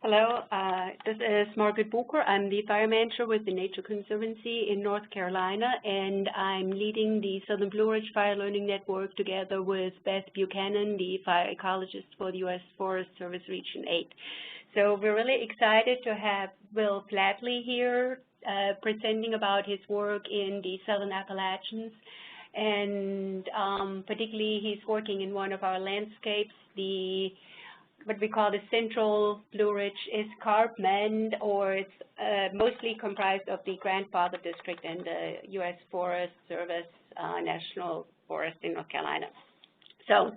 Hello, this is Margaret Bucher. I'm the fire manager with the Nature Conservancy in North Carolina, and I'm leading the Southern Blue Ridge Fire Learning Network together with Beth Buchanan, the fire ecologist for the U.S. Forest Service Region 8. So we're really excited to have Will Flatley here presenting about his work in the Southern Appalachians. And particularly, he's working in one of our landscapes, what we call the Central Blue Ridge Escarpment, or it's mostly comprised of the Grandfather District and the U.S. Forest Service National Forest in North Carolina. So,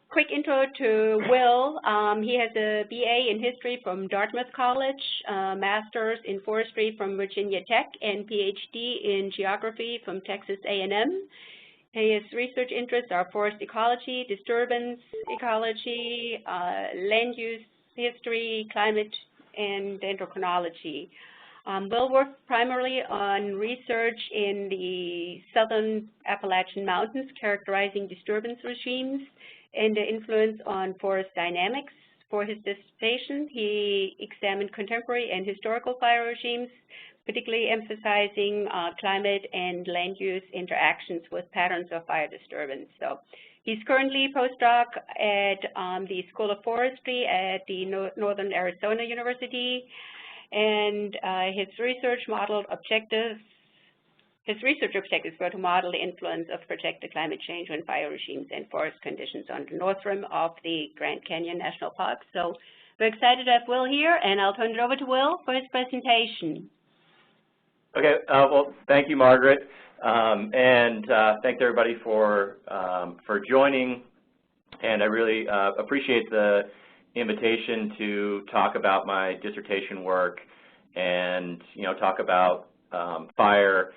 quick intro to Will. He has a BA in history from Dartmouth College, master's in forestry from Virginia Tech, and PhD in geography from Texas A&M. His research interests are forest ecology, disturbance ecology, land use history, climate, and endocrinology. Will worked primarily on research in the southern Appalachian Mountains, characterizing disturbance regimes and the influence on forest dynamics. For his dissertation, he examined contemporary and historical fire regimes, particularly emphasizing climate and land use interactions with patterns of fire disturbance. So he's currently postdoc at the School of Forestry at the Northern Arizona University, and his research objectives were to model the influence of projected climate change on fire regimes and forest conditions on the north rim of the Grand Canyon National Park. So we're excited to have Will here, and I'll turn it over to Will for his presentation. Okay, well, thank you, Margaret, and thanks everybody for joining. And I really appreciate the invitation to talk about my dissertation work and talk about fire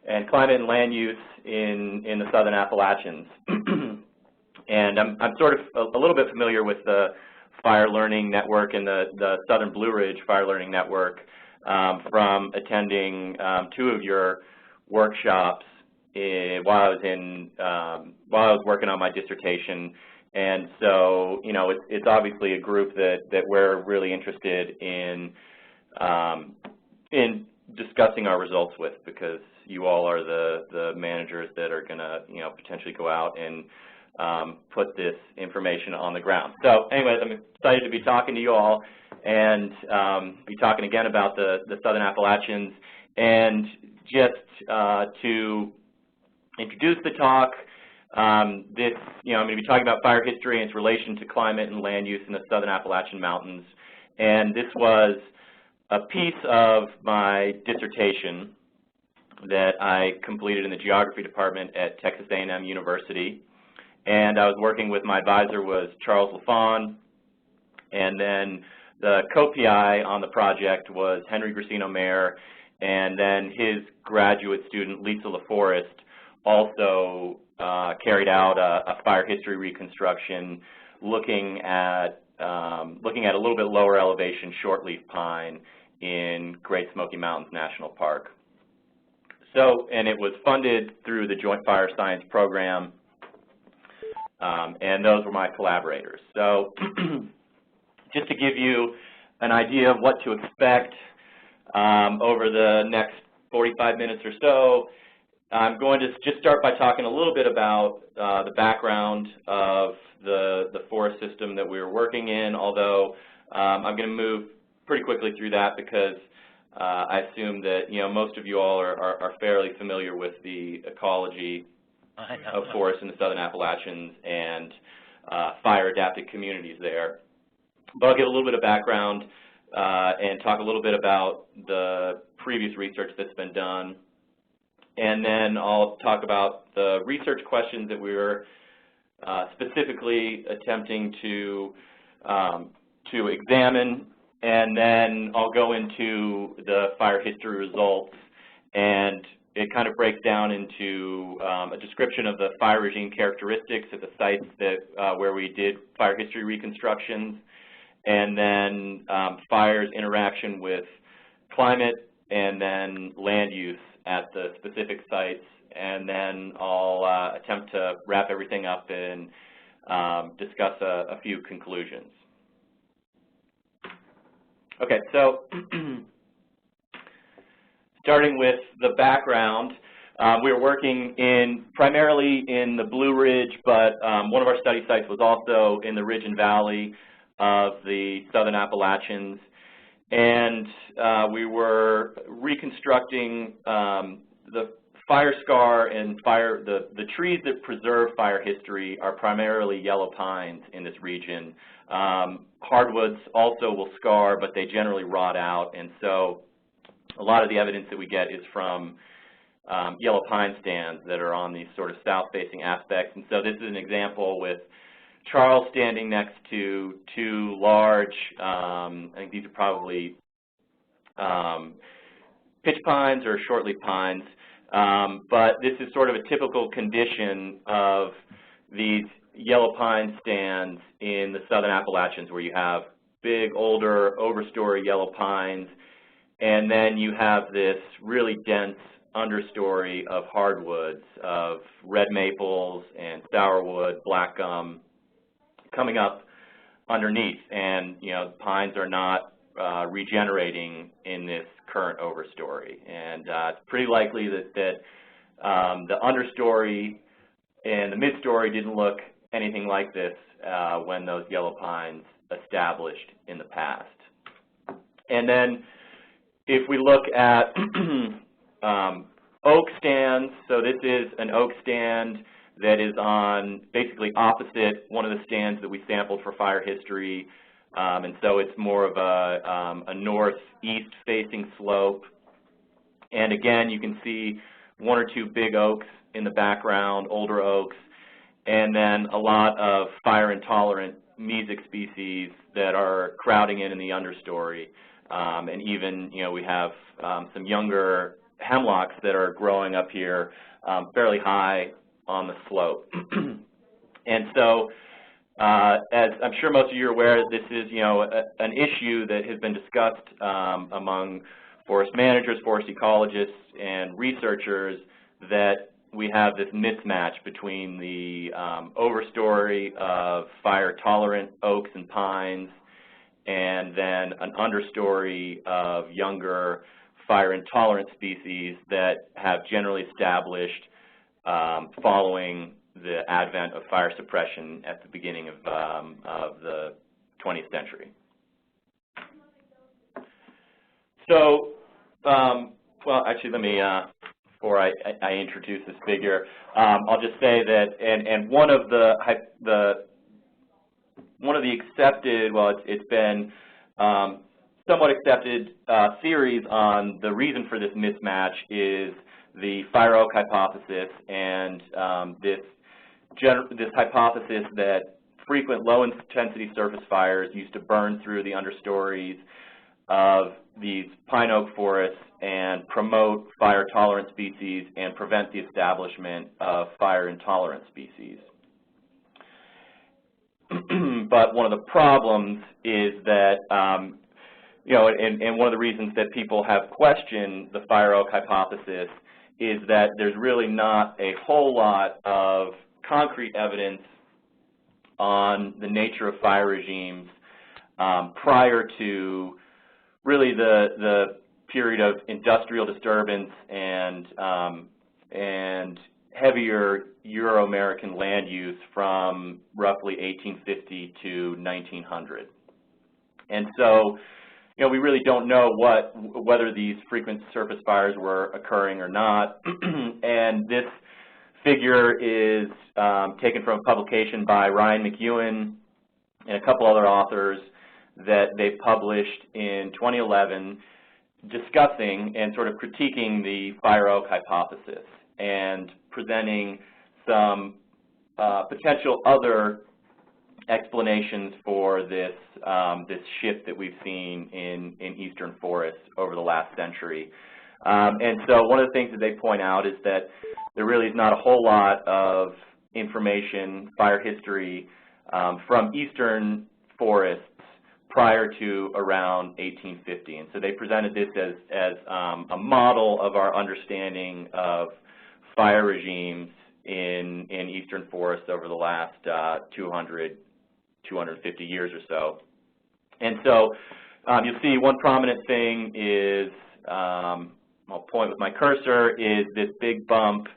and climate and land use in the Southern Appalachians. And I'm sort of a little bit familiar with the Fire Learning Network and the Southern Blue Ridge Fire Learning Network from attending two of your workshops while I was working on my dissertation. And so, it's obviously a group that we're really interested in discussing our results with, because you all are the managers that are going to, potentially go out and put this information on the ground. So anyways, I'm excited to be talking to you all and be talking again about the Southern Appalachians. And just to introduce the talk, I'm going to be talking about fire history and its relation to climate and land use in the Southern Appalachian Mountains. And this was a piece of my dissertation that I completed in the geography department at Texas A&M University. And I was working with, my advisor was Charles LaFawn, and then the co-PI on the project was Henry Gracino-Mayer, and then his graduate student, Lisa LaForest, also carried out a fire history reconstruction looking at a little bit lower elevation shortleaf pine in Great Smoky Mountains National Park. So, and it was funded through the Joint Fire Science Program, and those were my collaborators. So just to give you an idea of what to expect over the next 45 minutes or so, I'm going to just start by talking a little bit about the background of the forest system that we were working in, although I'm going to move pretty quickly through that because I assume that most of you all are fairly familiar with the ecology of forests in the Southern Appalachians and fire-adapted communities there. But I'll give a little bit of background and talk a little bit about the previous research that's been done. And then I'll talk about the research questions that we were specifically attempting to examine. And then I'll go into the fire history results, and it kind of breaks down into a description of the fire regime characteristics at the sites that where we did fire history reconstructions, and then fire's interaction with climate and then land use at the specific sites. And then I'll attempt to wrap everything up in discuss a few conclusions. Okay, so starting with the background, we were working primarily in the Blue Ridge, but one of our study sites was also in the Ridge and Valley of the Southern Appalachians. And we were reconstructing the fire scar and the trees that preserve fire history are primarily yellow pines in this region. Hardwoods also will scar, but they generally rot out, and so a lot of the evidence that we get is from yellow pine stands that are on these sort of south-facing aspects. And so this is an example with Charles standing next to two large, I think these are probably pitch pines or shortleaf pines, but this is sort of a typical condition of these yellow pine stands in the Southern Appalachians, where you have big, older, overstory yellow pines, and then you have this really dense understory of hardwoods, of red maples and sourwood, black gum, coming up underneath. And, you know, pines are not regenerating in this current overstory. And it's pretty likely that the understory and the midstory didn't look anything like this when those yellow pines established in the past. And then if we look at oak stands, so this is an oak stand that is on basically opposite one of the stands that we sampled for fire history, and so it's more of a northeast facing slope. And again, you can see one or two big oaks in the background, older oaks, and then a lot of fire-intolerant mesic species that are crowding in the understory. And even, you know, we have some younger hemlocks that are growing up here fairly high on the slope. And so, as I'm sure most of you are aware, this is, you know, an issue that has been discussed among forest managers, forest ecologists, and researchers, that we have this mismatch between the overstory of fire-tolerant oaks and pines and then an understory of younger fire-intolerant species that have generally established following the advent of fire suppression at the beginning of the 20th century. So, well, actually, let me, before I introduce this figure, I'll just say that, and one of the accepted, well, it's been somewhat accepted theories on the reason for this mismatch is the fire oak hypothesis, and this hypothesis that frequent low-intensity surface fires used to burn through the understories of these pine oak forests and promote fire-tolerant species and prevent the establishment of fire-intolerant species. But one of the problems is that, you know, and one of the reasons that people have questioned the fire oak hypothesis is that there's really not a whole lot of concrete evidence on the nature of fire regimes prior to really the period of industrial disturbance and heavier Euro-American land use from roughly 1850 to 1900. And so, you know, we really don't know whether these frequent surface fires were occurring or not. And this figure is taken from a publication by Ryan McEwen and a couple other authors that they published in 2011 discussing and sort of critiquing the fire oak hypothesis and presenting some potential other explanations for this this shift that we've seen in eastern forests over the last century. And so one of the things that they point out is that there really is not a whole lot of information, fire history, from eastern forests prior to around 1850. And so they presented this as a model of our understanding of fire regimes in eastern forests over the last 250 years or so. And so you'll see one prominent thing is, I'll point with my cursor, is this big bump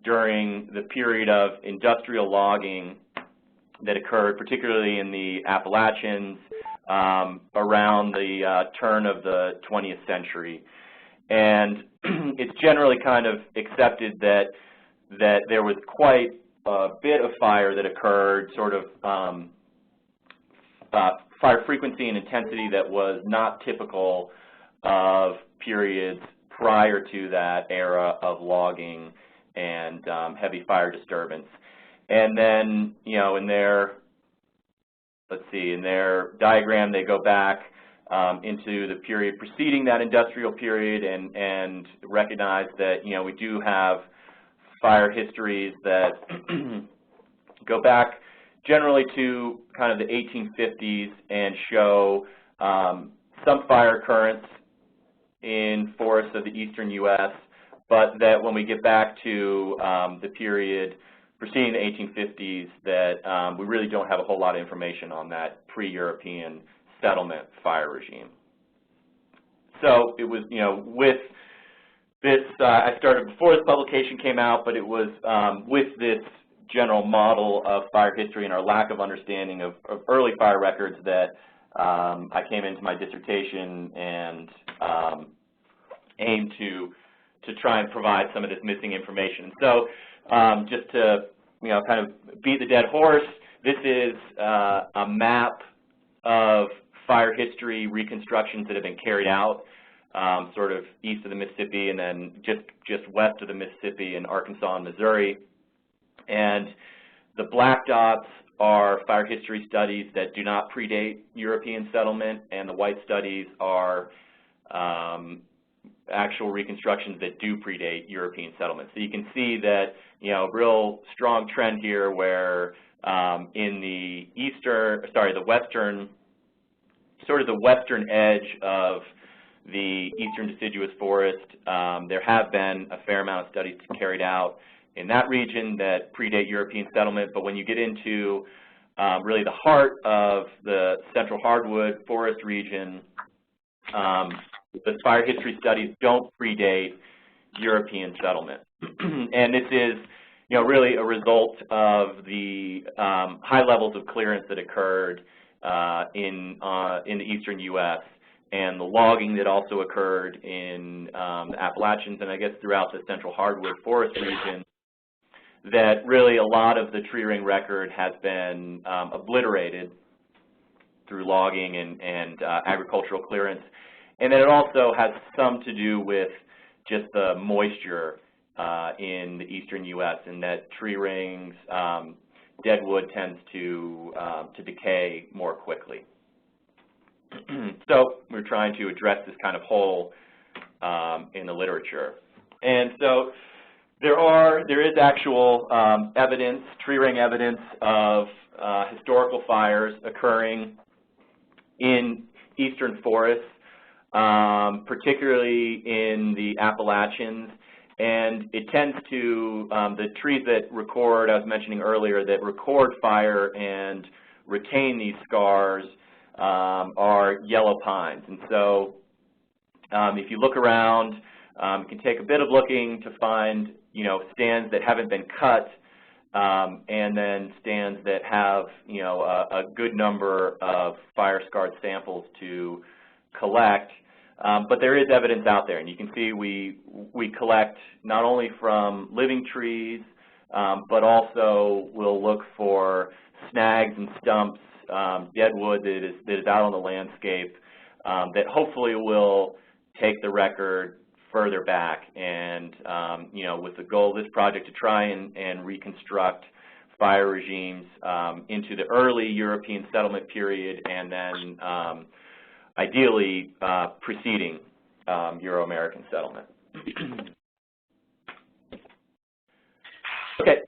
during the period of industrial logging that occurred particularly in the Appalachians around the turn of the 20th century. And it's generally kind of accepted that there was quite a bit of fire that occurred, sort of fire frequency and intensity that was not typical of periods prior to that era of logging and heavy fire disturbance. And then, you know, in their, let's see, in their diagram, they go back into the period preceding that industrial period and recognize that, you know, we do have fire histories that go back generally to kind of the 1850s and show some fire occurrence in forests of the eastern U.S., but that when we get back to the period preceding the 1850s, that we really don't have a whole lot of information on that pre-European settlement fire regime. So it was, you know, with this, I started before this publication came out, but it was with this general model of fire history and our lack of understanding of early fire records that I came into my dissertation and aimed to try and provide some of this missing information. So just to, you know, kind of beat the dead horse, this is a map of fire history reconstructions that have been carried out sort of east of the Mississippi and then just west of the Mississippi in Arkansas and Missouri. And the black dots are fire history studies that do not predate European settlement, and the white studies are actual reconstructions that do predate European settlement. So you can see that, you know, real strong trend here where in the western, sort of the western edge of the eastern deciduous forest, there have been a fair amount of studies carried out in that region that predate European settlement, but when you get into really the heart of the central hardwood forest region, the fire history studies don't predate European settlement. And this is, you know, really a result of the high levels of clearance that occurred in the eastern U.S. and the logging that also occurred in the Appalachians and I guess throughout the central hardwood forest region, that really a lot of the tree ring record has been obliterated through logging and agricultural clearance. And then it also has some to do with just the moisture in the eastern U.S. and that tree rings, dead wood tends to decay more quickly. So we're trying to address this kind of hole in the literature. And so there is actual evidence, tree ring evidence of historical fires occurring in eastern forests, particularly in the Appalachians. And it tends to, the trees that record, I was mentioning earlier, that record fire and retain these scars are yellow pines. And so if you look around, you can take a bit of looking to find, you know, stands that haven't been cut and then stands that have, you know, a good number of fire-scarred samples to collect. But there is evidence out there, and you can see we collect not only from living trees, but also we'll look for snags and stumps, dead wood that is out on the landscape that hopefully will take the record further back and, you know, with the goal of this project to try and reconstruct fire regimes into the early European settlement period and then ideally preceding Euro-American settlement. Okay,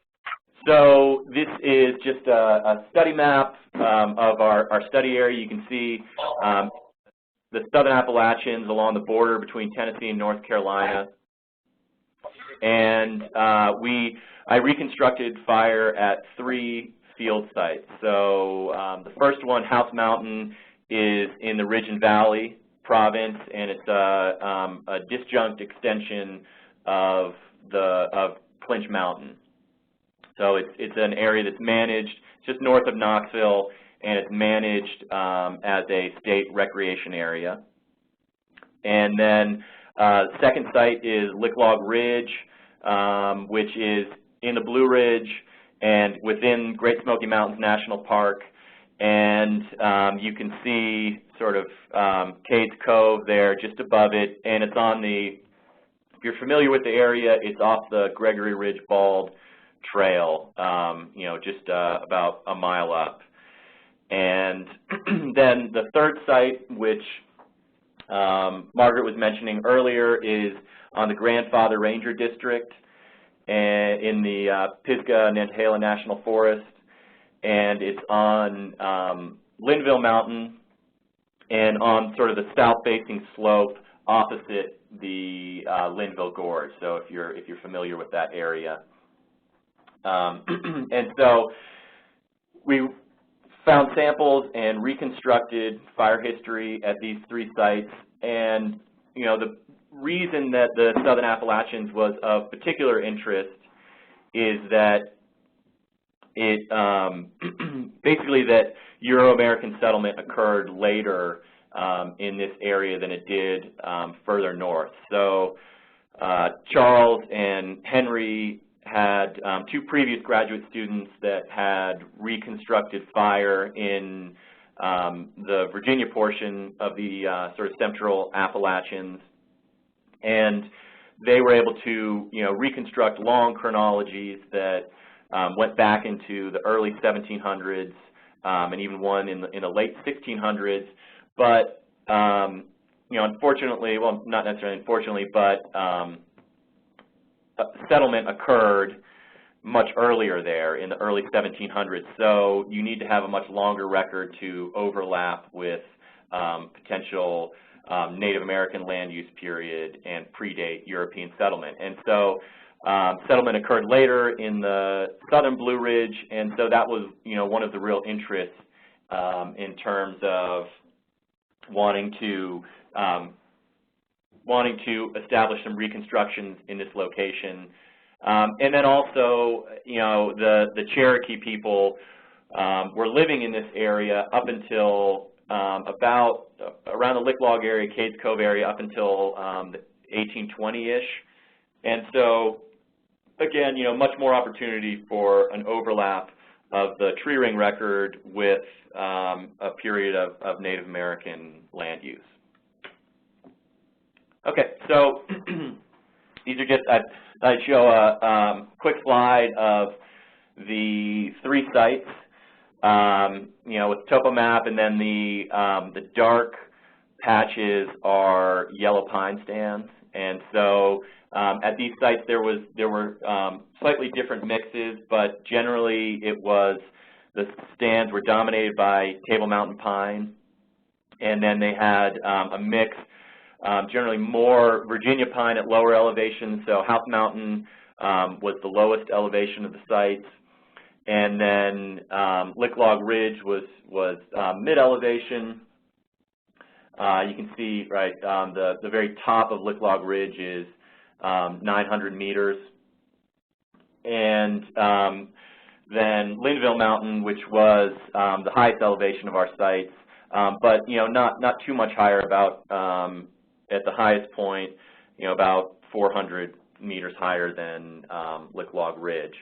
so this is just a study map of our study area. You can see the southern Appalachians along the border between Tennessee and North Carolina. And I reconstructed fire at 3 field sites. So the first one, House Mountain, is in the Ridge and Valley province, and it's a disjunct extension of Clinch Mountain. So it's an area that's managed just north of Knoxville, and it's managed as a state recreation area. And then second site is Lick Log Ridge, which is in the Blue Ridge and within Great Smoky Mountains National Park. And you can see sort of Cades Cove there just above it, and it's on the, if you're familiar with the area, it's off the Gregory Ridge Bald Trail, you know, just about a mile up. And then the third site, which Margaret was mentioning earlier, is on the Grandfather Ranger District and in the Pisgah-Nantahala National Forest, and it's on Linville Mountain and on sort of the south-facing slope opposite the Linville Gorge. So if you're familiar with that area, and so we found samples and reconstructed fire history at these 3 sites. And you know, the reason that the Southern Appalachians was of particular interest is that it basically that Euro-American settlement occurred later in this area than it did further north. So Charles and Henry had 2 previous graduate students that had reconstructed fire in the Virginia portion of the sort of central Appalachians, and they were able to, you know, reconstruct long chronologies that went back into the early 1700s and even one in the late 1600s. But you know, unfortunately, well, not necessarily unfortunately, but settlement occurred much earlier there in the early 1700s. So you need to have a much longer record to overlap with potential Native American land use period and predate European settlement. And so settlement occurred later in the southern Blue Ridge, and so that was, you know, one of the real interests in terms of wanting to establish some reconstructions in this location. And then also, you know, the Cherokee people were living in this area up until about around the Lick Log area, Cades Cove area, up until the 1820-ish. And so, again, you know, much more opportunity for an overlap of the tree ring record with a period of Native American land use. Okay, so these are just, I show a quick slide of the 3 sites, you know, with topo map, and then the dark patches are yellow pine stands. And so at these sites there were slightly different mixes, but generally it was the stands were dominated by Table Mountain pine, and then they had a mix. Generally more Virginia pine at lower elevations, so House Mountain was the lowest elevation of the sites, and then Lick Log Ridge was mid-elevation. You can see, right, the very top of Lick Log Ridge is 900 meters, and then Linville Mountain, which was the highest elevation of our sites, but you know, not too much higher, about at the highest point, you know, about 400 meters higher than Lick Log Ridge.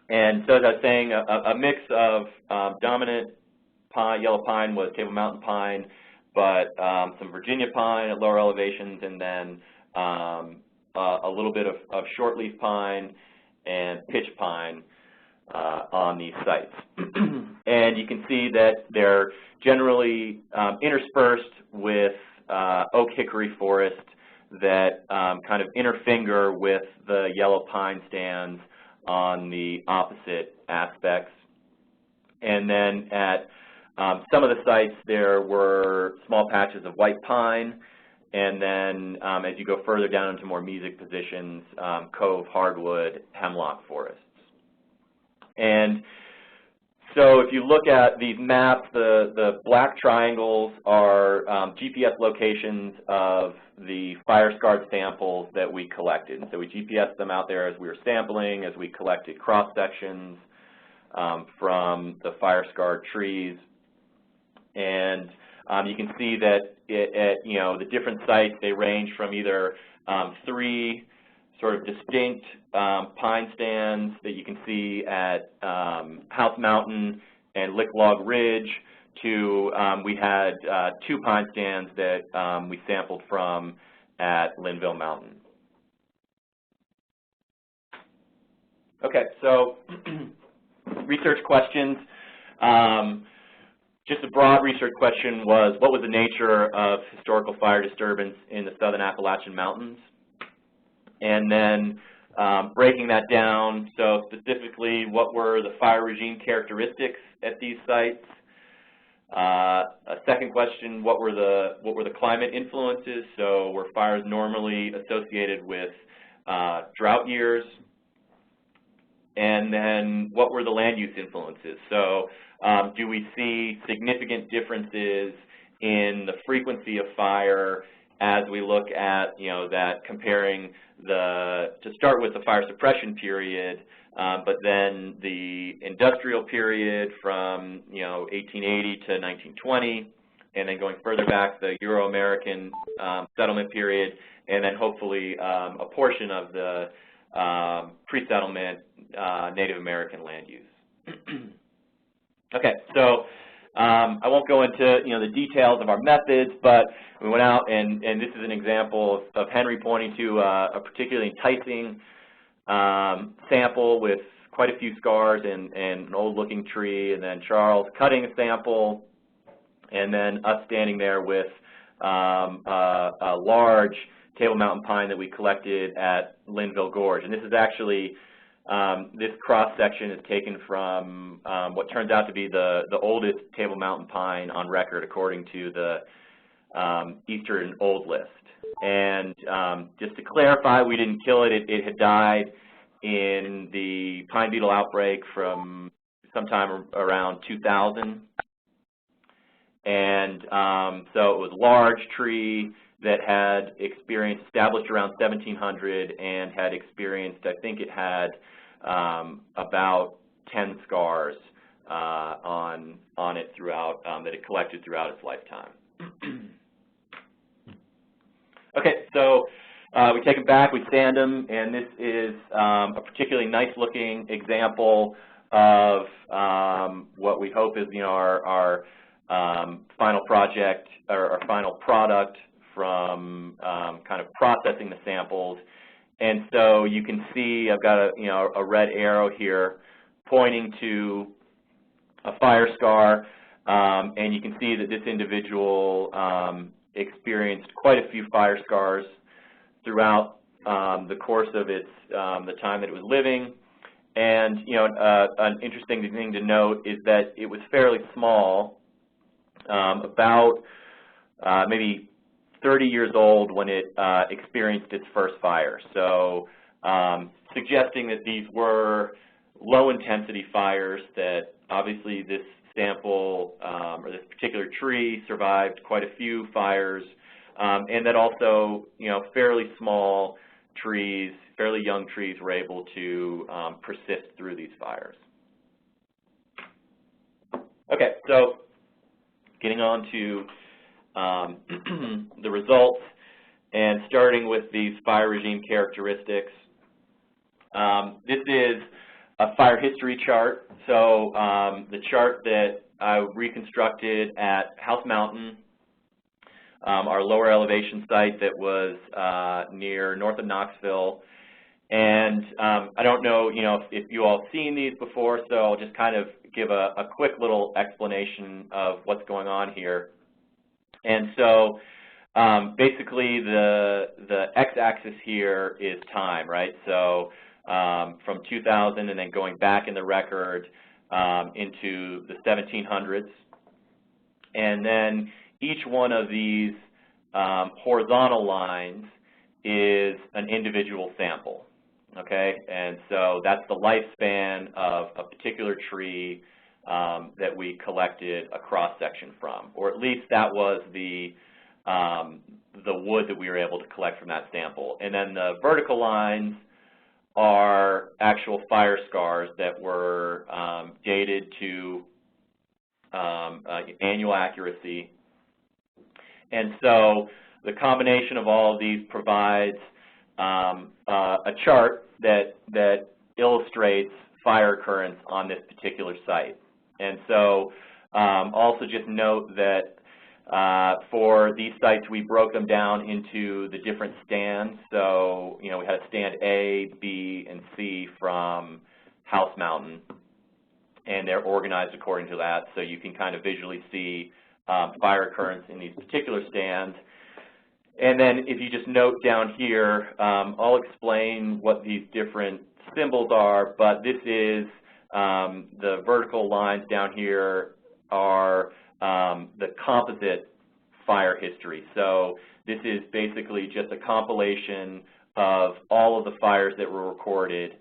And so as I was saying, a mix of dominant pine, yellow pine was Table Mountain pine, but some Virginia pine at lower elevations, and then a little bit of shortleaf pine and pitch pine on these sites. And you can see that they're generally interspersed with oak hickory forest that kind of interfinger with the yellow pine stands on the opposite aspects. And then at some of the sites there were small patches of white pine, and then as you go further down into more mesic positions, cove, hardwood, hemlock forests. And so if you look at these maps, the black triangles are GPS locations of the fire-scarred samples that we collected. And so we GPSed them out there as we were sampling, as we collected cross-sections from the fire-scarred trees. And you can see that at the different sites, they range from either 3 sort of distinct pine stands that you can see at House Mountain and Lick Log Ridge to we had 2 pine stands that we sampled from at Linville Mountain. Okay, so research questions. Just a broad research question was, what was the nature of historical fire disturbance in the southern Appalachian Mountains? And then breaking that down, so specifically, what were the fire regime characteristics at these sites? A second question, what were the climate influences? So were fires normally associated with drought years? And then what were the land use influences? So do we see significant differences in the frequency of fire as we look at, that comparing to start with the fire suppression period, but then the industrial period from, 1880 to 1920, and then going further back, the Euro-American settlement period, and then hopefully a portion of the pre-settlement Native American land use. Okay, so I won't go into the details of our methods, but we went out and this is an example of Henry pointing to a particularly enticing sample with quite a few scars and an old-looking tree, and then Charles cutting a sample, and then us standing there with a large Table Mountain pine that we collected at Linville Gorge. And this is actually, this cross-section is taken from what turns out to be the oldest Table Mountain pine on record according to the Eastern Old List. And just to clarify, we didn't kill it. It had died in the pine beetle outbreak from sometime around 2000. And so it was a large tree that had established around 1700 and had experienced, I think it had about 10 scars on it throughout, that it collected throughout its lifetime. Okay, so we take them back, we sand them, and this is a particularly nice-looking example of what we hope is, our final project or our final product from kind of processing the samples. And so you can see I've got a red arrow here pointing to a fire scar, and you can see that this individual experienced quite a few fire scars throughout the course of its the time that it was living. And an interesting thing to note is that it was fairly small, about maybe 30 years old when it experienced its first fire. So suggesting that these were low-intensity fires, that obviously this sample or this particular tree survived quite a few fires, and that also fairly small trees, fairly young trees were able to persist through these fires. Okay, so getting on to the results and starting with these fire regime characteristics. This is a fire history chart. So the chart that I reconstructed at House Mountain, our lower elevation site that was near north of Knoxville. And I don't know, if you all seen these before, so I'll just kind of give a quick little explanation of what's going on here. And so basically the x-axis here is time, right? So from 2000 and then going back in the record into the 1700s. And then each one of these horizontal lines is an individual sample, okay? And so that's the lifespan of a particular tree that we collected a cross-section from, or at least that was the wood that we were able to collect from that sample. And then the vertical lines are actual fire scars that were dated to annual accuracy. And so the combination of all of these provides a chart that illustrates fire occurrence on this particular site. And so also just note that for these sites, we broke them down into the different stands. So, we had a stand A, B, and C from House Mountain, and they're organized according to that. So you can kind of visually see fire occurrence in these particular stands. And then if you just note down here, I'll explain what these different symbols are, but this is the vertical lines down here are the composite fire history. So this is basically just a compilation of all of the fires that were recorded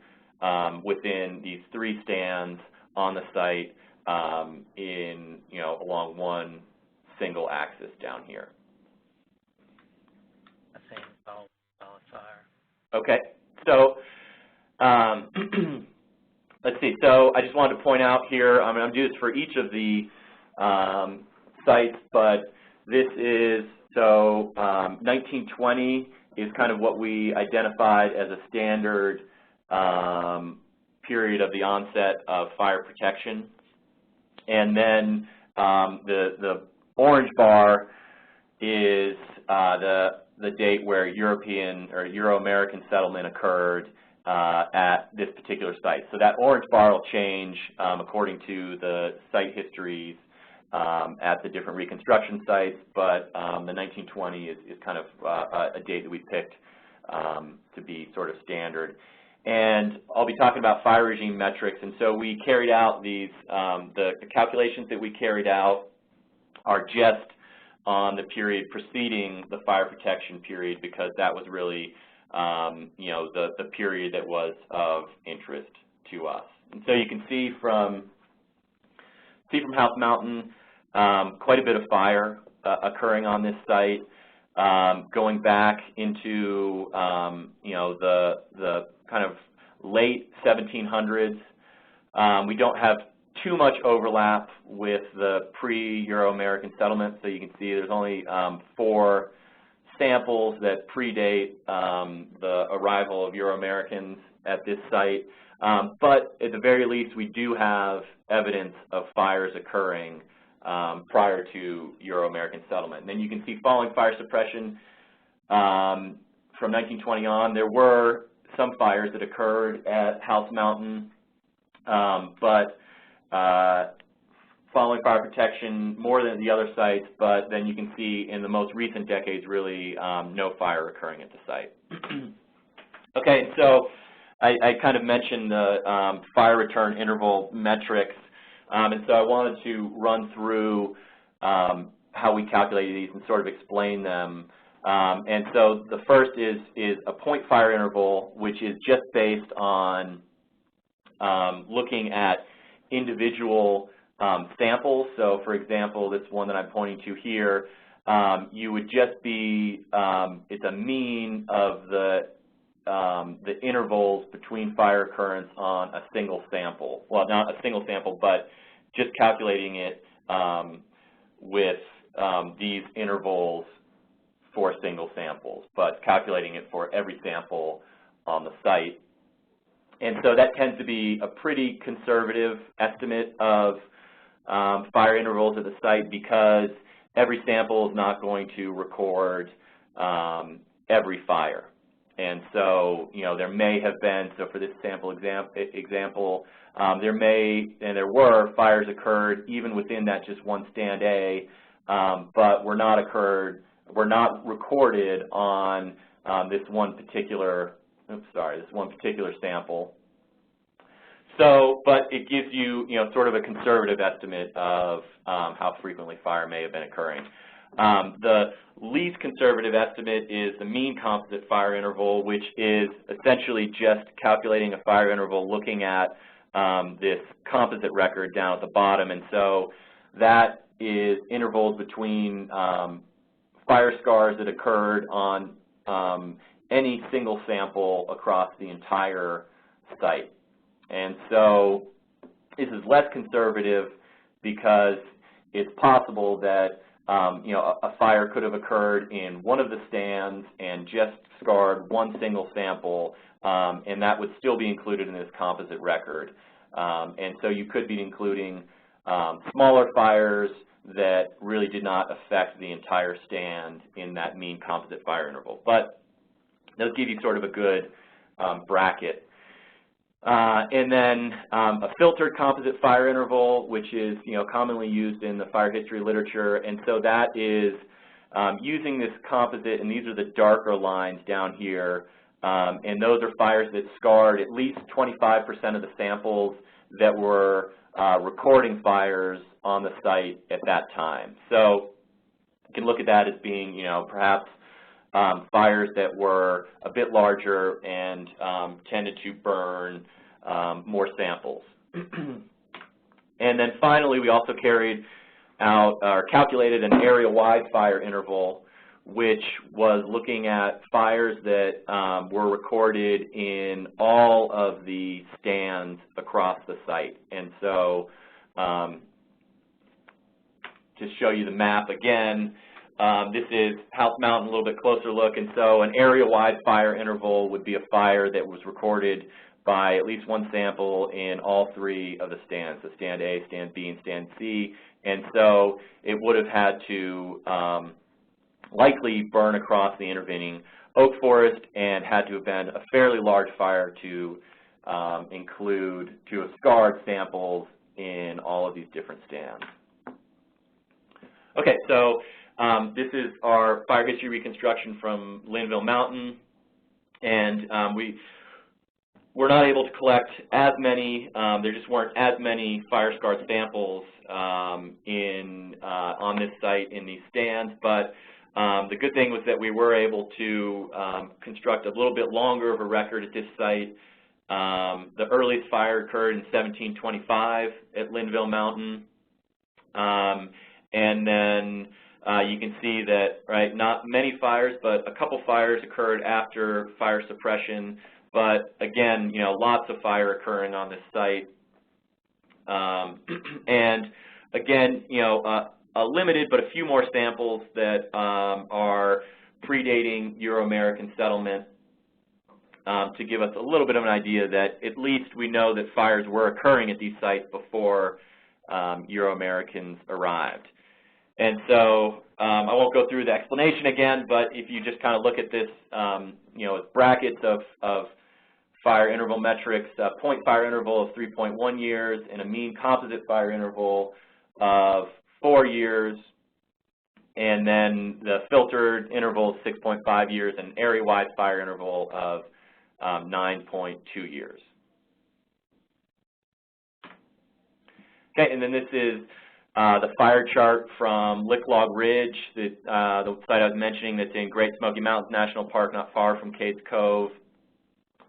within these 3 stands on the site along one single axis down here. Okay, so let's see. So I just wanted to point out here, I'm going to do this for each of the sites, but this is, 1920 is kind of what we identified as a standard period of the onset of fire protection. And then the orange bar is the date where European or Euro-American settlement occurred at this particular site. So that orange bar will change according to the site histories at the different reconstruction sites, but the 1920 is kind of a date that we picked to be sort of standard. And I'll be talking about fire regime metrics, and so we carried out these, the calculations that we carried out are just on the period preceding the fire protection period, because that was really the period that was of interest to us. And so you can see from House Mountain quite a bit of fire occurring on this site, going back into the kind of late 1700s. We don't have too much overlap with the pre-Euro-American settlement, so you can see there's only 4 samples that predate the arrival of Euro-Americans at this site. But at the very least, we do have evidence of fires occurring prior to Euro-American settlement. And then you can see following fire suppression from 1920 on, there were some fires that occurred at House Mountain, but following fire protection more than the other sites, but then you can see in the most recent decades really no fire occurring at the site. Okay, so I kind of mentioned the fire return interval metrics, and so I wanted to run through how we calculated these and sort of explain them. And so the first is a point fire interval, which is just based on looking at individual samples. So for example, this one that I'm pointing to here, you would just be, it's a mean of the intervals between fire occurrence on a single sample. Well, not a single sample, but just calculating it with these intervals for single samples, but calculating it for every sample on the site. And so that tends to be a pretty conservative estimate of fire intervals at the site, because every sample is not going to record every fire. And so, there may have been, so for this sample example, there may, and there were, fires occurred even within that just one stand A, but were not recorded on this one particular, this one particular sample. So, but it gives you, sort of a conservative estimate of how frequently fire may have been occurring. The least conservative estimate is the mean composite fire interval, which is essentially just calculating a fire interval looking at this composite record down at the bottom. And so that is intervals between fire scars that occurred on any single sample across the entire site. And so this is less conservative because it's possible that a fire could have occurred in one of the stands and just scarred one single sample, and that would still be included in this composite record. And so you could be including smaller fires that really did not affect the entire stand in that mean composite fire interval. But those give you sort of a good bracket. And then a filtered composite fire interval, which is commonly used in the fire history literature. And so that is using this composite, and these are the darker lines down here, and those are fires that scarred at least 25% of the samples that were recording fires on the site at that time. So you can look at that as being, perhaps fires that were a bit larger and tended to burn more samples. And then finally, we also carried out or calculated an area-wide fire interval, which was looking at fires that were recorded in all of the stands across the site. And so to show you the map again, this is House Mountain, a little bit closer look. And so an area-wide fire interval would be a fire that was recorded by at least one sample in all three of the stands, so stand A, stand B, and stand C. And so it would have had to likely burn across the intervening oak forest and had to have been a fairly large fire to have scarred samples in all of these different stands. Okay, so this is our fire history reconstruction from Linville Mountain, and we're not able to collect as many, there just weren't as many fire-scarred samples on this site in these stands, but the good thing was that we were able to construct a little bit longer of a record at this site. The earliest fire occurred in 1725 at Linville Mountain, and then you can see that, right, not many fires, but a couple fires occurred after fire suppression. But again, lots of fire occurring on this site, and again, a limited but a few more samples that are predating Euro-American settlement to give us a little bit of an idea that at least we know that fires were occurring at these sites before Euro-Americans arrived. And so I won't go through the explanation again, but if you just kind of look at this, brackets of fire interval metrics, point fire interval of 3.1 years and a mean composite fire interval of 4 years, and then the filtered interval of 6.5 years and area-wide fire interval of 9.2 years. Okay, and then this is the fire chart from Lick Log Ridge, the site I was mentioning that's in Great Smoky Mountains National Park, not far from Cades Cove.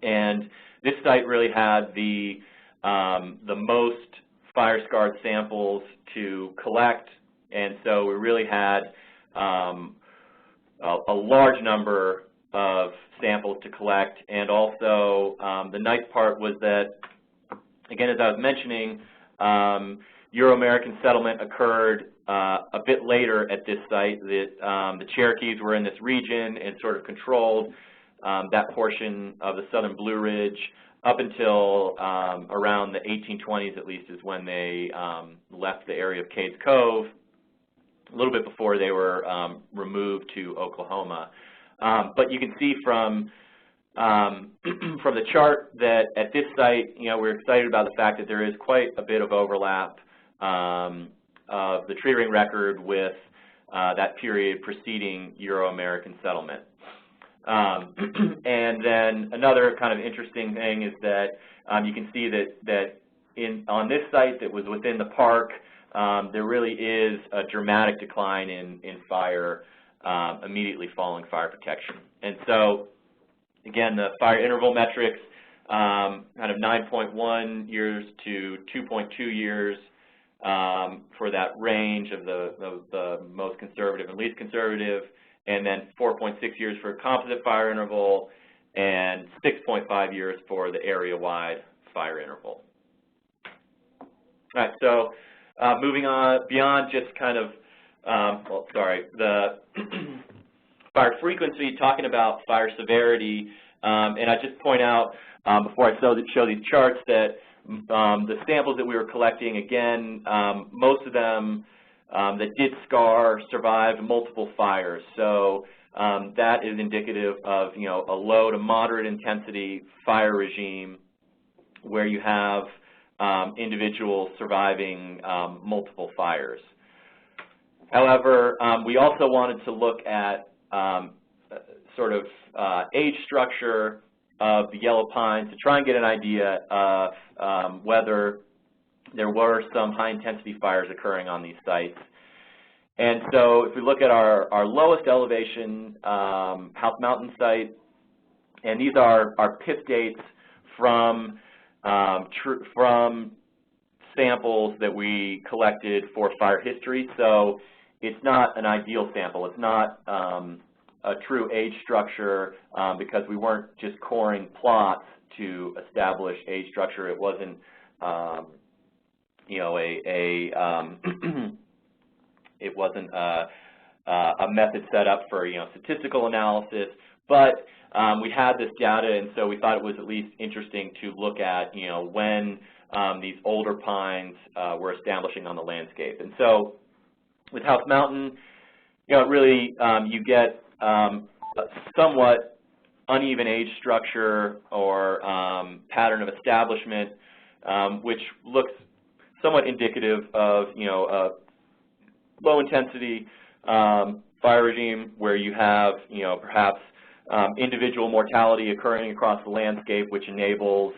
And this site really had the most fire-scarred samples to collect, and so we really had a large number of samples to collect. And also the nice part was that, again, as I was mentioning, Euro-American settlement occurred a bit later at this site. The Cherokees were in this region and sort of controlled that portion of the southern Blue Ridge up until around the 1820s, at least, is when they left the area of Cades Cove, a little bit before they were removed to Oklahoma. But you can see from the chart that at this site, we're excited about the fact that there is quite a bit of overlap of the tree ring record with that period preceding Euro-American settlement. And then another kind of interesting thing is that you can see that on this site that was within the park, there really is a dramatic decline in fire immediately following fire protection. And so, again, the fire interval metrics, kind of 9.1 years to 2.2 years for that range of the most conservative and least conservative, and then 4.6 years for a composite fire interval, and 6.5 years for the area-wide fire interval. All right, so moving on beyond just kind of, the fire frequency, talking about fire severity, and I just point out before I show these charts that the samples that we were collecting, again, most of them that did scar survived multiple fires. So that is indicative of, a low to moderate intensity fire regime where you have individuals surviving multiple fires. However, we also wanted to look at sort of age structure of the yellow pines to try and get an idea of whether there were some high-intensity fires occurring on these sites. And so if we look at our lowest elevation House Mountain site, and these are PIP dates from samples that we collected for fire history. So it's not an ideal sample. It's not a true age structure because we weren't just coring plots to establish age structure. It wasn't, it wasn't a method set up for statistical analysis. But we had this data, and so we thought it was at least interesting to look at when these older pines were establishing on the landscape. And so with House Mountain, really you get a somewhat uneven age structure or pattern of establishment, which looks somewhat indicative of a low intensity fire regime where you have perhaps individual mortality occurring across the landscape, which enables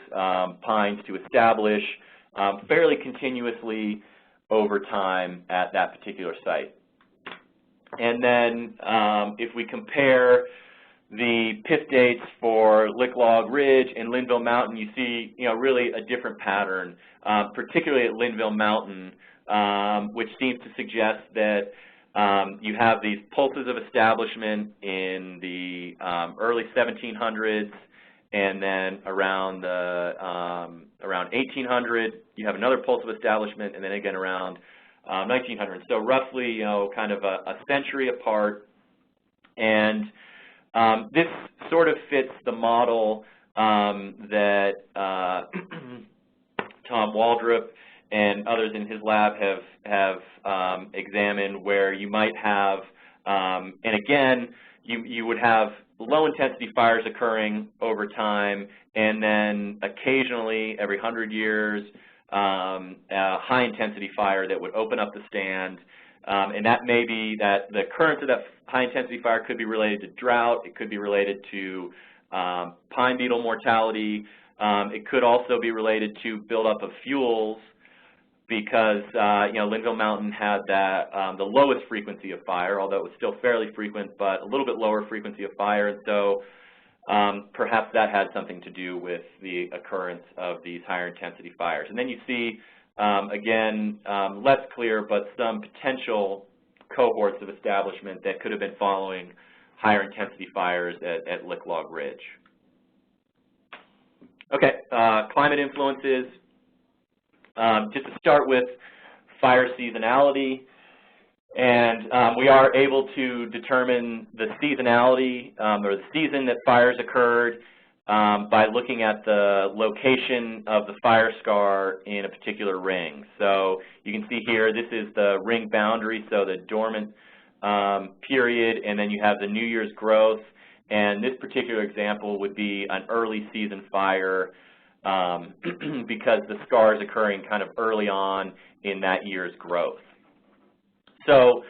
pines to establish fairly continuously over time at that particular site. And then if we compare the PIF dates for Lick Log Ridge and Linville Mountain, you see really a different pattern, particularly at Linville Mountain, which seems to suggest that you have these pulses of establishment in the early 1700s, and then around 1800 you have another pulse of establishment, and then again around 1900. So roughly, kind of a century apart, and this sort of fits the model that Tom Waldrop and others in his lab have examined, where you might have, and again, you would have low-intensity fires occurring over time, and then occasionally, every 100 years, a high-intensity fire that would open up the stand, and that may be that the occurrence of that high-intensity fire could be related to drought. It could be related to pine beetle mortality. It could also be related to buildup of fuels, because Linville Mountain had that the lowest frequency of fire, although it was still fairly frequent, but a little bit lower frequency of fire, and so perhaps that had something to do with the occurrence of these higher intensity fires. And then you see, again, less clear, but some potential cohorts of establishment that could have been following higher intensity fires at Lick Log Ridge. Okay, climate influences. Just to start with fire seasonality, and we are able to determine the seasonality or the season that fires occurred by looking at the location of the fire scar in a particular ring. So you can see here, this is the ring boundary, so the dormant period, and then you have the New Year's growth, and this particular example would be an early season fire because the scar is occurring kind of early on in that year's growth. So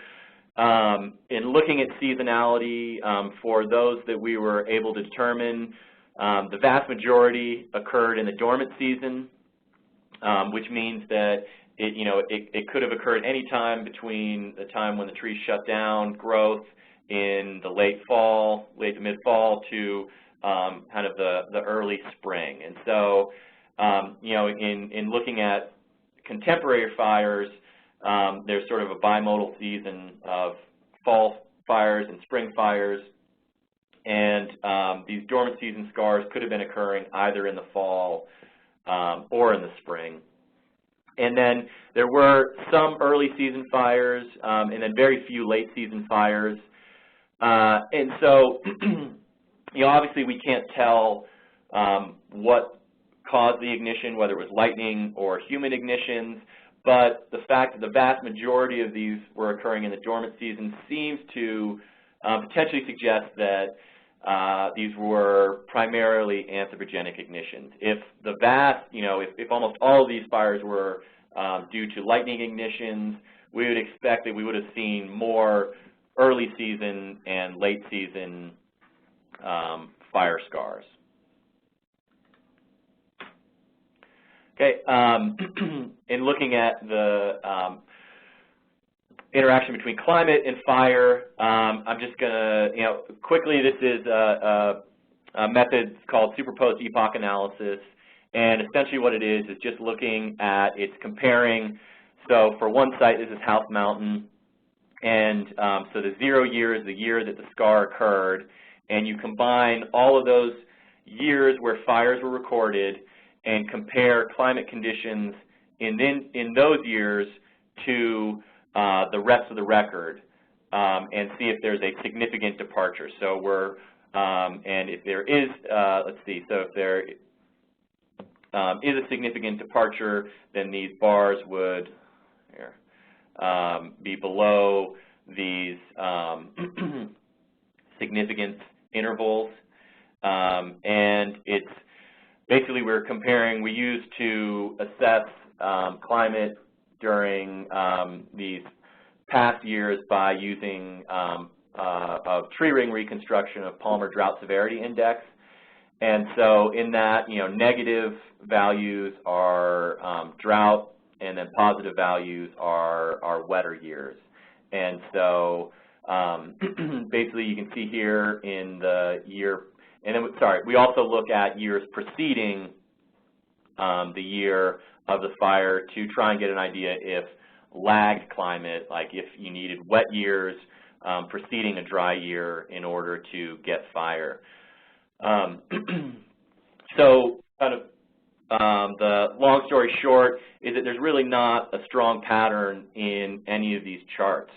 in looking at seasonality, for those that we were able to determine, the vast majority occurred in the dormant season, which means that it could have occurred any time between the time when the trees shut down growth in the late to mid-fall to kind of the early spring. And so, in looking at contemporary fires, there's sort of a bimodal season of fall fires and spring fires, and these dormant season scars could have been occurring either in the fall or in the spring. And then there were some early season fires and then very few late season fires. And so, obviously we can't tell what caused the ignition, whether it was lightning or human ignitions, but the fact that the vast majority of these were occurring in the dormant season seems to potentially suggest that these were primarily anthropogenic ignitions. If the vast, if almost all of these fires were due to lightning ignitions, we would expect that we would have seen more early season and late season fire scars. Okay, in looking at the interaction between climate and fire, I'm just going to, quickly, this is a method called superposed epoch analysis, and essentially what it is just looking at, it's comparing, so for one site, this is House Mountain, and so the 0 year is the year that the scar occurred, and you combine all of those years where fires were recorded and compare climate conditions in those years to the rest of the record and see if there's a significant departure. So and if there is, let's see, so if there is a significant departure, then these bars would be below these significance intervals. And it's basically we use to assess climate during these past years by using a tree ring reconstruction of Palmer Drought Severity Index. And so in that, negative values are drought, and then positive values are wetter years. And so basically you can see here in the year, and then, sorry, we also look at years preceding the year of the fire to try and get an idea if lagged climate, like if you needed wet years preceding a dry year in order to get fire. So kind of the long story short is that there's really not a strong pattern in any of these charts.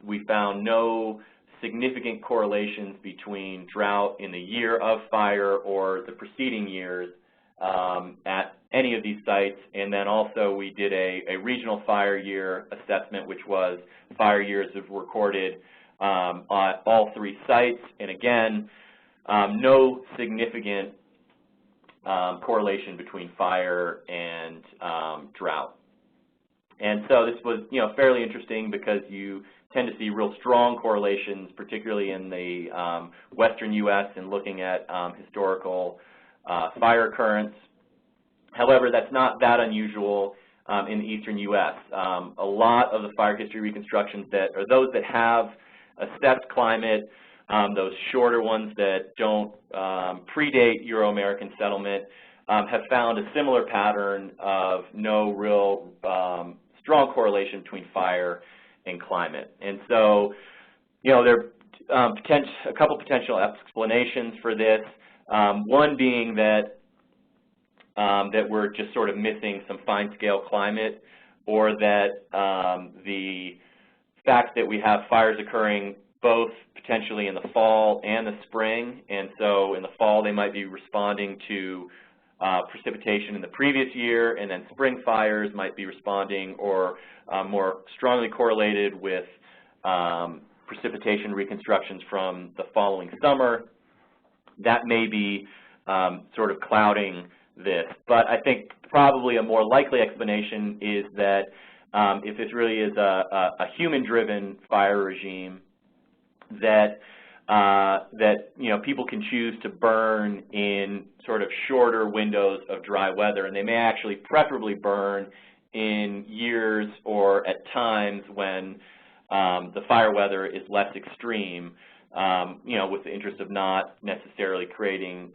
We found no significant correlations between drought in the year of fire or the preceding years at any of these sites. And then also we did a regional fire year assessment, which was fire years that were recorded at all 3 sites. And again, no significant correlation between fire and drought. And so this was, fairly interesting because you tend to see real strong correlations, particularly in the western U.S. and looking at historical fire occurrence. However, that's not that unusual in the eastern U.S. A lot of the fire history reconstructions that are those that have assessed climate, those shorter ones that don't predate Euro-American settlement, have found a similar pattern of no real strong correlation between fire and climate. And so, there are a couple potential explanations for this. One being that we're just sort of missing some fine-scale climate, or that the fact that we have fires occurring both potentially in the fall and the spring, and so in the fall they might be responding to precipitation in the previous year, and then spring fires might be responding or more strongly correlated with precipitation reconstructions from the following summer. That may be sort of clouding this. But I think probably a more likely explanation is that if this really is a human-driven fire regime, that people can choose to burn in sort of shorter windows of dry weather, and they may actually preferably burn in years or at times when the fire weather is less extreme, with the interest of not necessarily creating,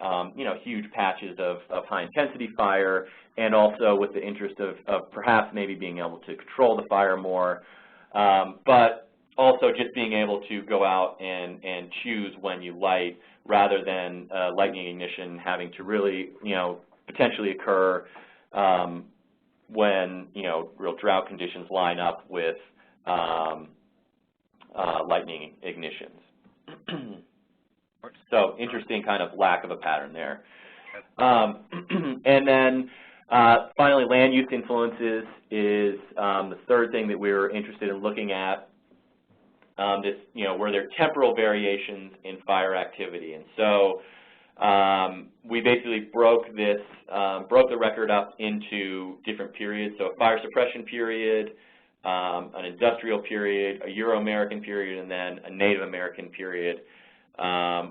huge patches of high-intensity fire, and also with the interest of perhaps maybe being able to control the fire more, but also just being able to go out and choose when you light rather than lightning ignition having to really, potentially occur when, real drought conditions line up with lightning ignitions. So interesting kind of lack of a pattern there. And then finally, land use influences is the third thing that we were interested in looking at. Were there temporal variations in fire activity? And so we basically broke the record up into different periods. So a fire suppression period, an industrial period, a Euro-American period, and then a Native American period,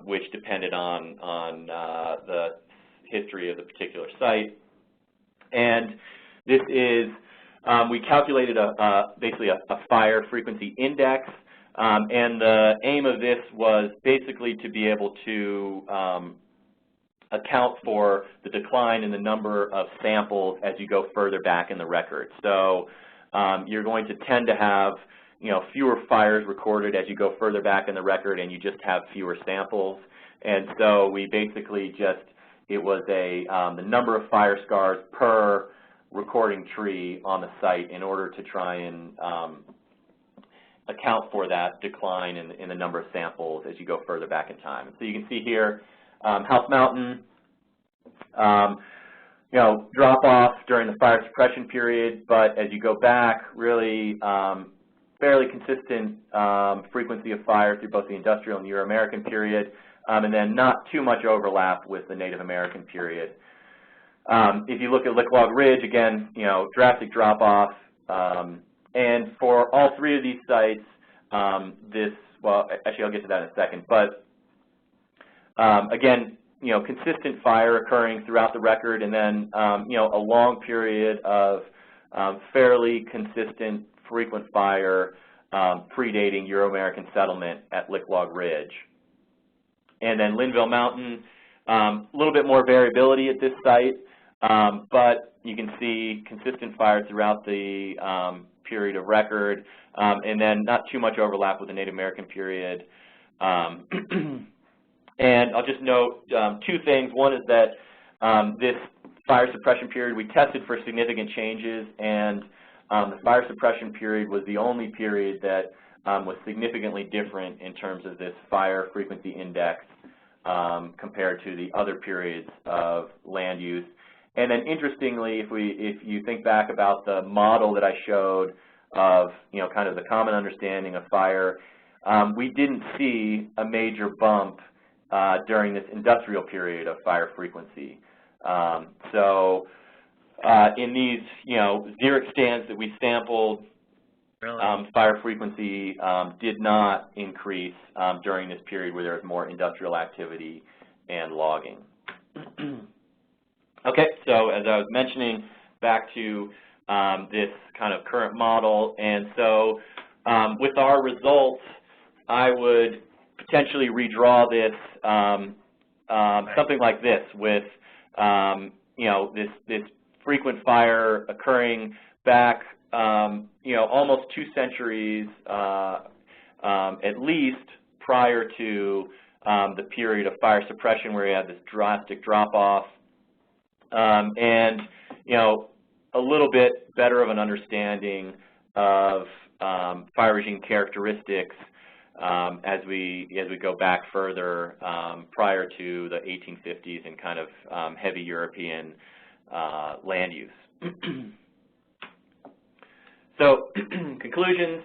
which depended on the history of the particular site. And this is, we calculated basically a fire frequency index, and the aim of this was basically to be able to account for the decline in the number of samples as you go further back in the record. So you're going to tend to have fewer fires recorded as you go further back in the record, and you just have fewer samples. And so we basically it was the number of fire scars per recording tree on the site in order to try and account for that decline in the number of samples as you go further back in time. So you can see here, House Mountain, drop off during the fire suppression period, but as you go back, really fairly consistent frequency of fire through both the industrial and the Euro-American period, and then not too much overlap with the Native American period. If you look at Lick Log Ridge, again, drastic drop off, and for all three of these sites, well, actually I'll get to that in a second, but again, consistent fire occurring throughout the record, and then, a long period of fairly consistent, frequent fire predating Euro-American settlement at Lick Log Ridge. And then Linville Mountain, a little bit more variability at this site, but you can see consistent fire throughout the period of record, and then not too much overlap with the Native American period. And I'll just note two things. One is that this fire suppression period, we tested for significant changes, and the fire suppression period was the only period that was significantly different in terms of this fire frequency index compared to the other periods of land use. And then interestingly, if you think back about the model that I showed of kind of the common understanding of fire, we didn't see a major bump during this industrial period of fire frequency. So in these xeric stands that we sampled, fire frequency did not increase during this period where there was more industrial activity and logging. Okay, so as I was mentioning, back to this kind of current model, and so with our results, I would potentially redraw this something like this, with this frequent fire occurring back almost 2 centuries at least prior to the period of fire suppression where you had this drastic drop off, and a little bit better of an understanding of fire regime characteristics as we go back further prior to the 1850s and kind of heavy European land use. So conclusions,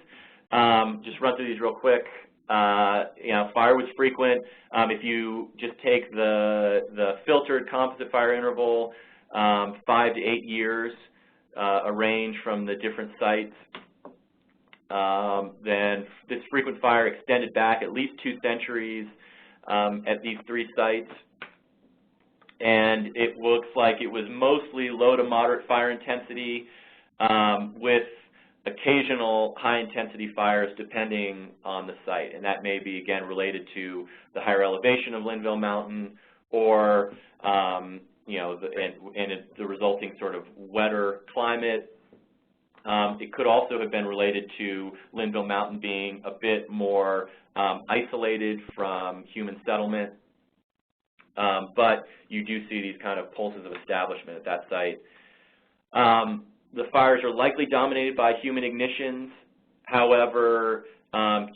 just run through these real quick. Fire was frequent. If you just take the filtered composite fire interval, 5 to 8 years, a range from the different sites, then this frequent fire extended back at least 2 centuries at these 3 sites. And it looks like it was mostly low to moderate fire intensity with occasional high-intensity fires depending on the site, and that may be, again, related to the higher elevation of Linville Mountain or, you know, the resulting sort of wetter climate. It could also have been related to Linville Mountain being a bit more isolated from human settlement, but you do see these kind of pulses of establishment at that site. The fires are likely dominated by human ignitions. However,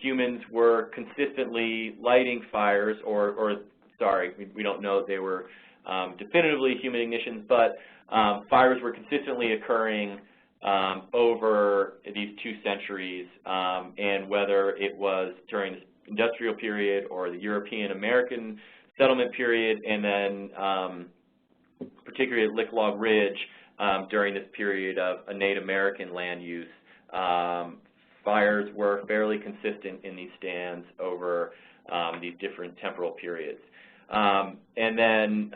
humans were consistently lighting fires, or sorry, we don't know if they were definitively human ignitions, but fires were consistently occurring over these 2 centuries, and whether it was during the industrial period or the European-American settlement period, and then particularly at Lick Log Ridge, during this period of a Native American land use, fires were fairly consistent in these stands over these different temporal periods. And then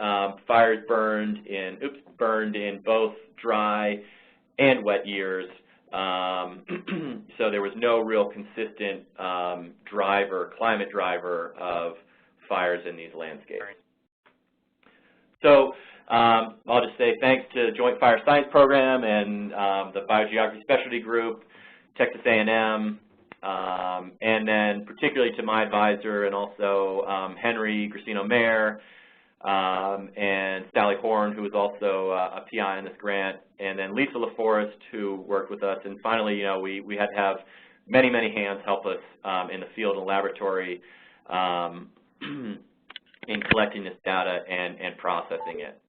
fires burned in both dry and wet years, so there was no real consistent climate driver of fires in these landscapes. So I'll just say thanks to Joint Fire Science Program and the Biogeography Specialty Group, Texas A&M, and then particularly to my advisor and also Henry Gracino-Mayer and Sally Horn, who was also a PI in this grant, and then Lisa LaForest, who worked with us. And finally, you know, we had to have many, many hands help us in the field and laboratory in collecting this data and processing it.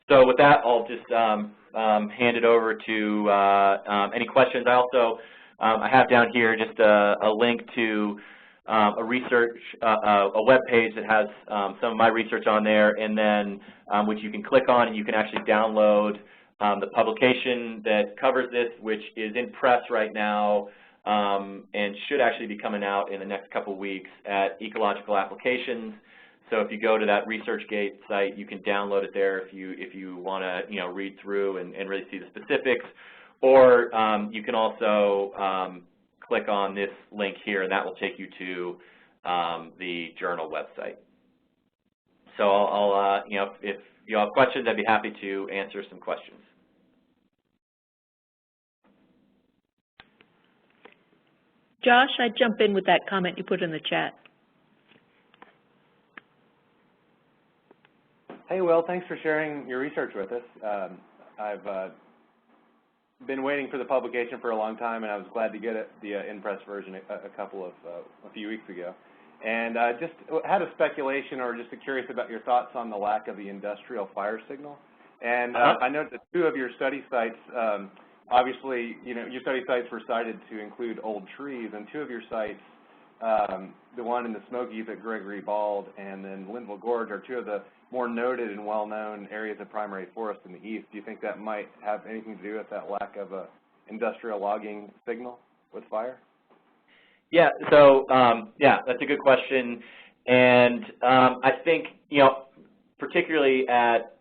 So with that, I'll just hand it over to any questions. I also I have down here just a link to a research, a web page that has some of my research on there, and then which you can click on and you can actually download the publication that covers this, which is in press right now and should actually be coming out in the next couple weeks at Ecological Applications. So if you go to that ResearchGate site, you can download it there if you want to read through and really see the specifics, or you can also click on this link here, and that will take you to the journal website. So I'll if you have questions, I'd be happy to answer some questions. Josh, I'd jump in with that comment you put in the chat. Hey, Will, thanks for sharing your research with us. I've been waiting for the publication for a long time, and I was glad to get it, the in-press version a few weeks ago. And just had a speculation or just curious about your thoughts on the lack of the industrial fire signal. And I know that 2 of your study sites, obviously, your study sites were cited to include old trees, and 2 of your sites, the one in the Smokies at Gregory Bald and then Linville Gorge, are 2 of the more noted and well-known areas of primary forest in the east. Do you think that might have anything to do with that lack of a industrial logging signal with fire? Yeah, so yeah, that's a good question, and I think particularly at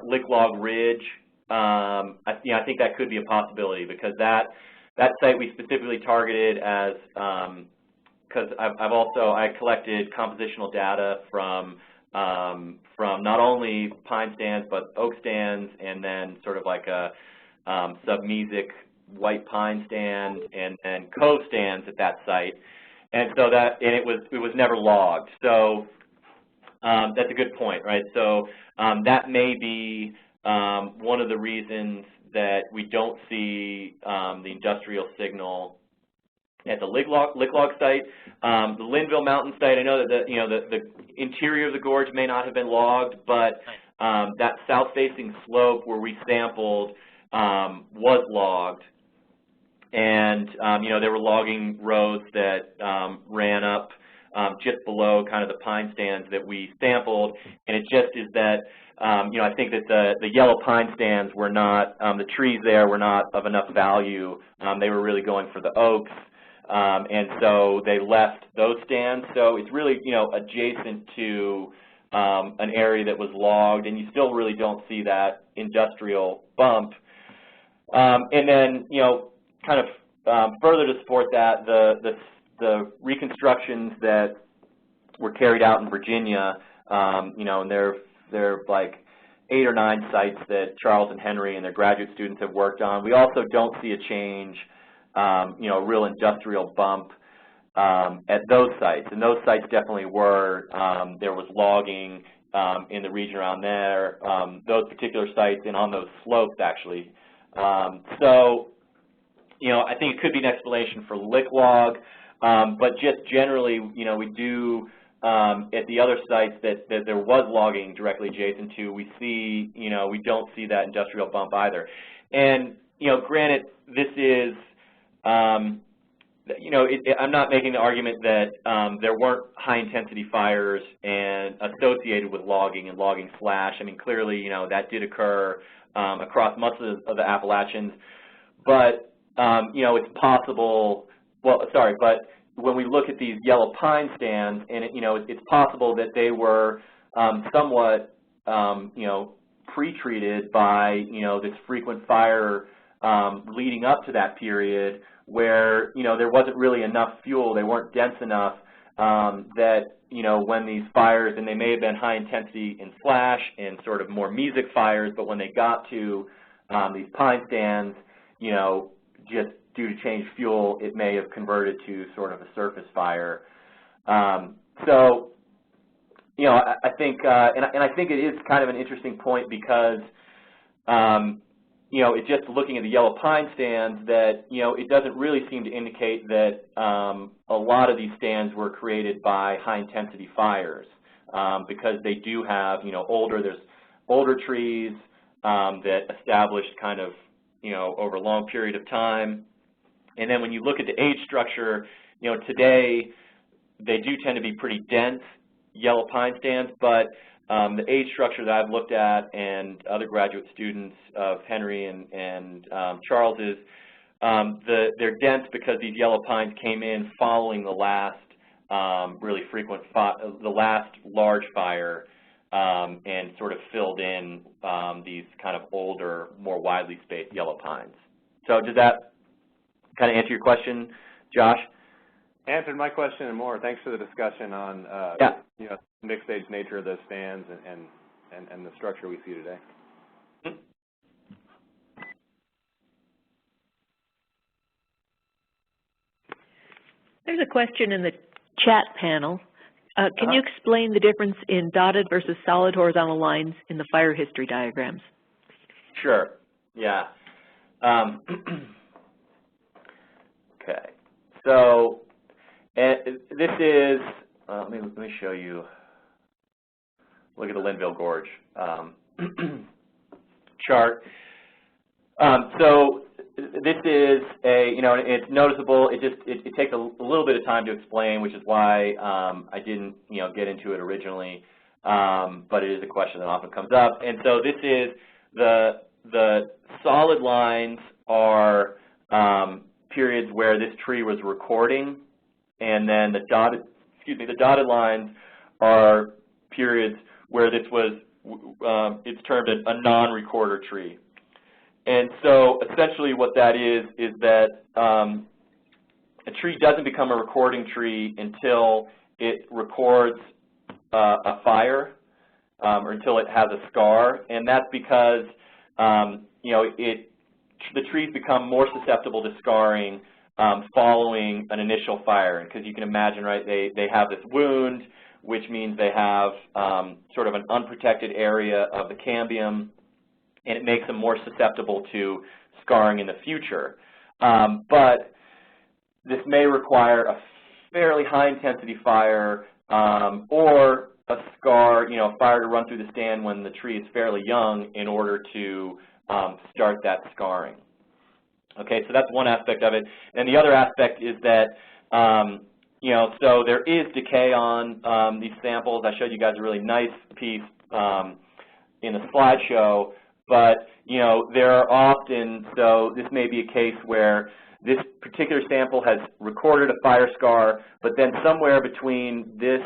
Lick Log Ridge, I think that could be a possibility, because that site we specifically targeted as because I collected compositional data from not only pine stands but oak stands, and then sort of like a submesic white pine stand and cove stands at that site, and so it was never logged. So that's a good point, right? So that may be one of the reasons that we don't see the industrial signal at the Lick Log site. The Linville Mountain site, I know that the interior of the gorge may not have been logged, but that south-facing slope where we sampled was logged, and there were logging roads that ran up just below kind of the pine stands that we sampled, and it just is that I think that the yellow pine stands were not, the trees there were not of enough value. They were really going for the oaks. And so they left those stands. So it's really, adjacent to an area that was logged, and you still really don't see that industrial bump. And then, kind of further to support that, the reconstructions that were carried out in Virginia, and they're like 8 or 9 sites that Charles and Henry and their graduate students have worked on. We also don't see a change, a real industrial bump at those sites. And those sites definitely were, there was logging in the region around there, those particular sites and on those slopes actually. So, I think it could be an explanation for lick log, but just generally, we do, at the other sites that there was logging directly adjacent to, we see, we don't see that industrial bump either. And, granted, this is, I'm not making the argument that there weren't high-intensity fires and associated with logging and logging slash. I mean, clearly, that did occur across much of the Appalachians. But, it's possible, but when we look at these yellow pine stands, and it's possible that they were somewhat, pre-treated by, this frequent fire leading up to that period, where there wasn't really enough fuel, they weren't dense enough that when these fires, and they may have been high intensity in flash and sort of more music fires, but when they got to these pine stands, just due to changed fuel, it may have converted to sort of a surface fire. So, I think, and I think it is kind of an interesting point because, it's just looking at the yellow pine stands that, it doesn't really seem to indicate that a lot of these stands were created by high-intensity fires because they do have, there's older trees that established kind of, over a long period of time. And then when you look at the age structure, today they do tend to be pretty dense yellow pine stands, but the age structure that I've looked at and other graduate students of Henry and Charles's, they're dense because these yellow pines came in following the last really frequent, the last large fire and sort of filled in these kind of older, more widely spaced yellow pines. So does that kind of answer your question, Josh? Answered my question and more. Thanks for the discussion on mixed age nature of those stands and the structure we see today. There's a question in the chat panel. Can you explain the difference in dotted versus solid horizontal lines in the fire history diagrams? Sure. Yeah. Okay. So this is, let me show you. Look at the Linville Gorge chart. So this is a, it's noticeable. It takes a little bit of time to explain, which is why I didn't, get into it originally. But it is a question that often comes up. And so this is the solid lines are periods where this tree was recording, and then the dotted lines are periods where this was, it's termed a non-recorder tree. And so essentially what that is that a tree doesn't become a recording tree until it records a fire or until it has a scar, and that's because the trees become more susceptible to scarring following an initial fire, because you can imagine, right, they have this wound, which means they have sort of an unprotected area of the cambium, and it makes them more susceptible to scarring in the future. But this may require a fairly high-intensity fire or a scar, a fire to run through the stand when the tree is fairly young in order to start that scarring. Okay, so that's one aspect of it. And the other aspect is that, so there is decay on these samples. I showed you guys a really nice piece in the slideshow, but, there are often, so this may be a case where this particular sample has recorded a fire scar, but then somewhere between this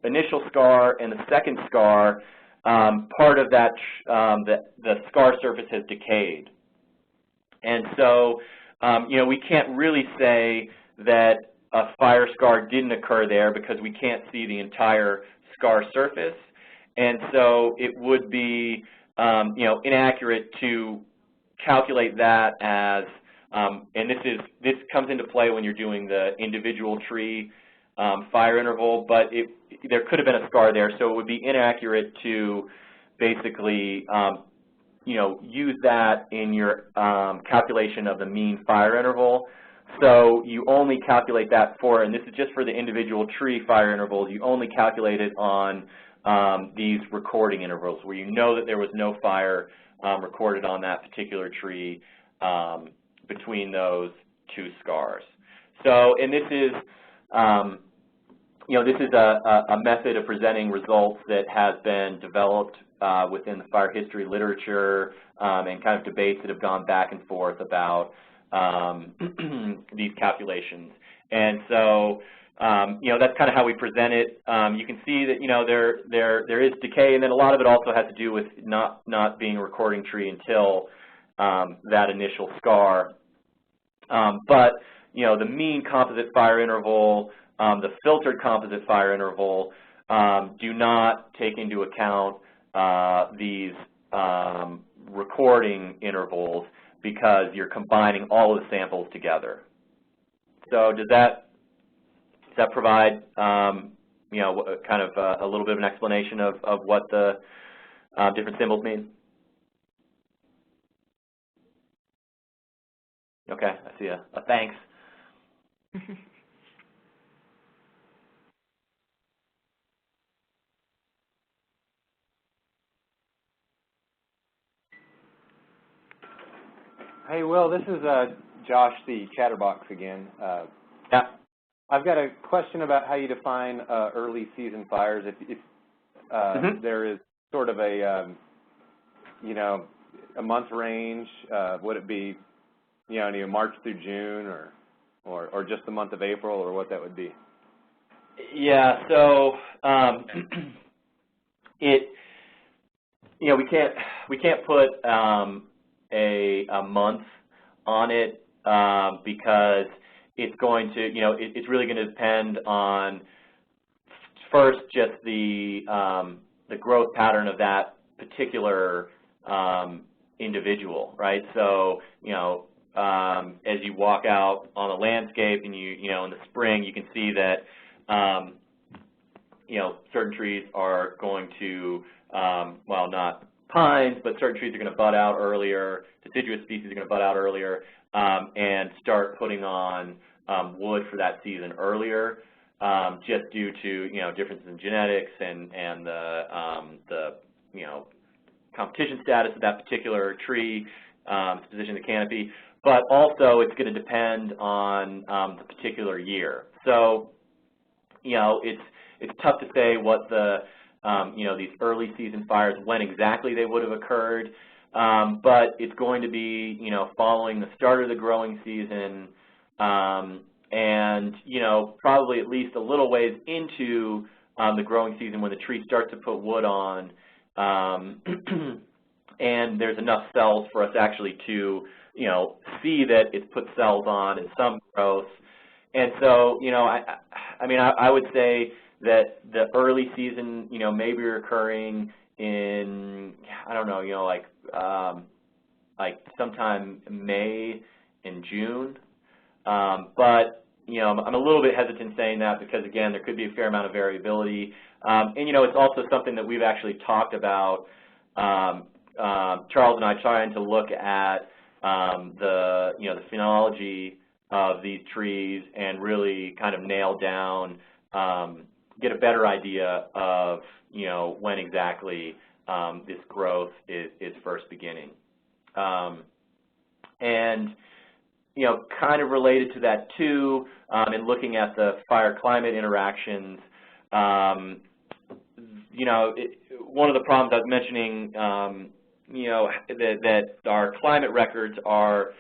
initial scar and the second scar, part of that, the scar surface has decayed. And so, we can't really say that a fire scar didn't occur there because we can't see the entire scar surface. And so it would be, inaccurate to calculate that as, and this comes into play when you're doing the individual tree fire interval, but there could have been a scar there, so it would be inaccurate to basically, use that in your calculation of the mean fire interval. So you only calculate that for, and this is just for the individual tree fire intervals, you only calculate it on these recording intervals where you know that there was no fire recorded on that particular tree between those two scars. So, and this is, this is a method of presenting results that has been developed within the fire history literature and kind of debates that have gone back and forth about these calculations. And so, that's kind of how we present it. You can see that, there is decay, and then a lot of it also has to do with not being a recording tree until that initial scar. But, the mean composite fire interval, the filtered composite fire interval do not take into account these recording intervals because you're combining all of the samples together. So does that provide, kind of a little bit of an explanation of what the different symbols mean? Okay, I see a thanks. Hey, Will, this is Josh, the Chatterbox again. Yeah. I've got a question about how you define early season fires. If there is sort of a, a month range, would it be, March through June or just the month of April, or what that would be? Yeah, so we can't put a month on it because it's going to, it's really going to depend on first just the growth pattern of that particular individual, right? So, as you walk out on the landscape and in the spring, you can see that, certain trees are going to, well, not pines, but certain trees are going to bud out earlier, deciduous species are going to bud out earlier, and start putting on wood for that season earlier, just due to, differences in genetics and the competition status of that particular tree, its position in the canopy. But also it's going to depend on the particular year. So, it's tough to say what the these early season fires, when exactly they would have occurred, but it's going to be, following the start of the growing season, and, probably at least a little ways into the growing season when the tree starts to put wood on, and there's enough cells for us actually to, see that it's put cells on and some growth. And so, I would say that the early season, may be occurring in, I don't know, like sometime May and June. But, I'm a little bit hesitant saying that because, again, there could be a fair amount of variability. And, it's also something that we've actually talked about, Charles and I, trying to look at the phenology of these trees and really kind of nail down, get a better idea of, when exactly this growth is first beginning. And, kind of related to that too, in looking at the fire-climate interactions, one of the problems I was mentioning, that our climate records are,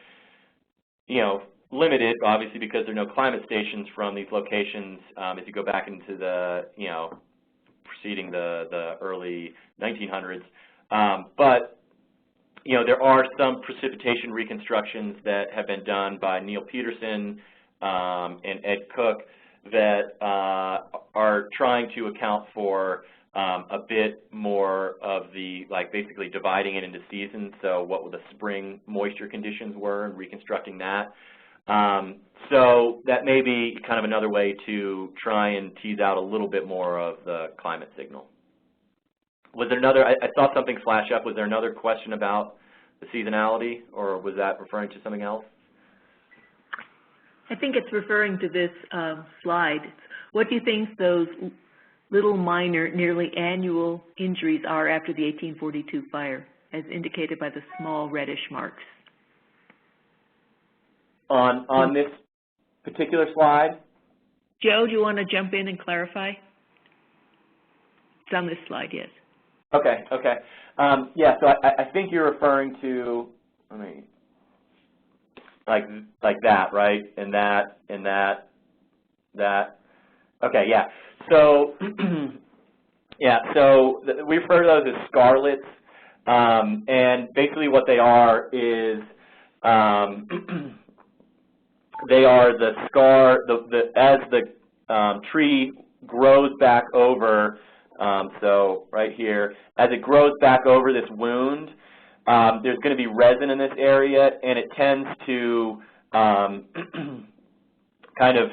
limited, obviously, because there are no climate stations from these locations if you go back into the, preceding the early 1900s. But, you know, there are some precipitation reconstructions that have been done by Neil Peterson and Ed Cook that are trying to account for a bit more of the, like, basically dividing it into seasons, so what the spring moisture conditions were and reconstructing that. So that may be kind of another way to try and tease out a little bit more of the climate signal. Was there another, I saw something flash up, was there another question about the seasonality, or was that referring to something else? I think it's referring to this slide. What do you think those little minor, nearly annual injuries are after the 1842 fire, as indicated by the small reddish marks? On this particular slide? Joe, do you want to jump in and clarify? It's on this slide, yes. Okay, okay. Yeah, so I think you're referring to, let me, like that, right? And that, that. Okay, yeah. So, yeah, so we refer to those as scarlets, and basically what they are is they are the scar, as the tree grows back over, so right here, as it grows back over this wound, there's going to be resin in this area, and it tends to kind of,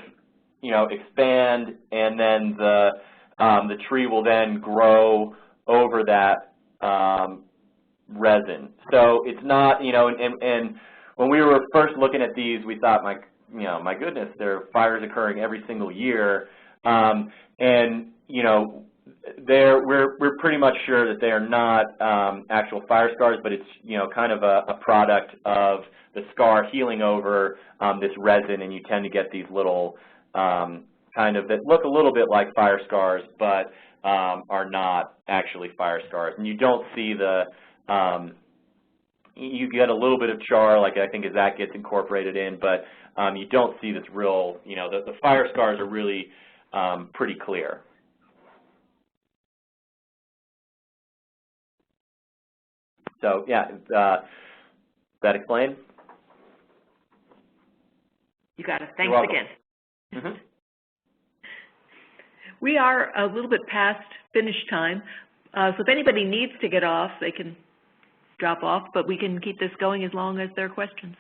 you know, expand, and then the tree will then grow over that resin. So it's not, you know, and when we were first looking at these, we thought, my goodness, there are fires occurring every single year, and you know, we're pretty much sure that they are not actual fire scars, but it's, you know, kind of a product of the scar healing over this resin, and you tend to get these little kind of that look a little bit like fire scars, but are not actually fire scars. And you don't see the you get a little bit of char, like I think as that gets incorporated in, but you don't see this real, you know, the fire scars are really pretty clear. So, yeah, that explain? You got it. Thanks again. Mm-hmm. We are a little bit past finish time, so if anybody needs to get off, they can drop off, but we can keep this going as long as there are questions.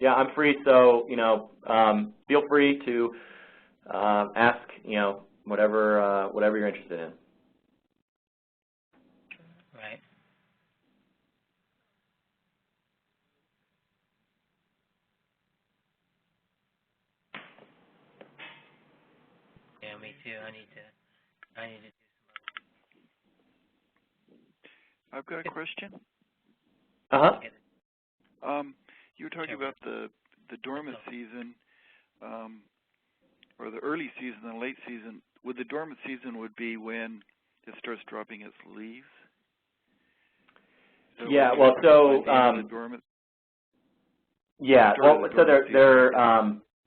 Yeah, I'm free, so, you know, feel free to ask, you know, whatever you're interested in. Right. Yeah, me too. I need to do some. I've got a question. Uh-huh. You were talking about the dormant season, or the early season and late season. Would the dormant season would be when it starts dropping its leaves? Yeah, well, so yeah, well, so they're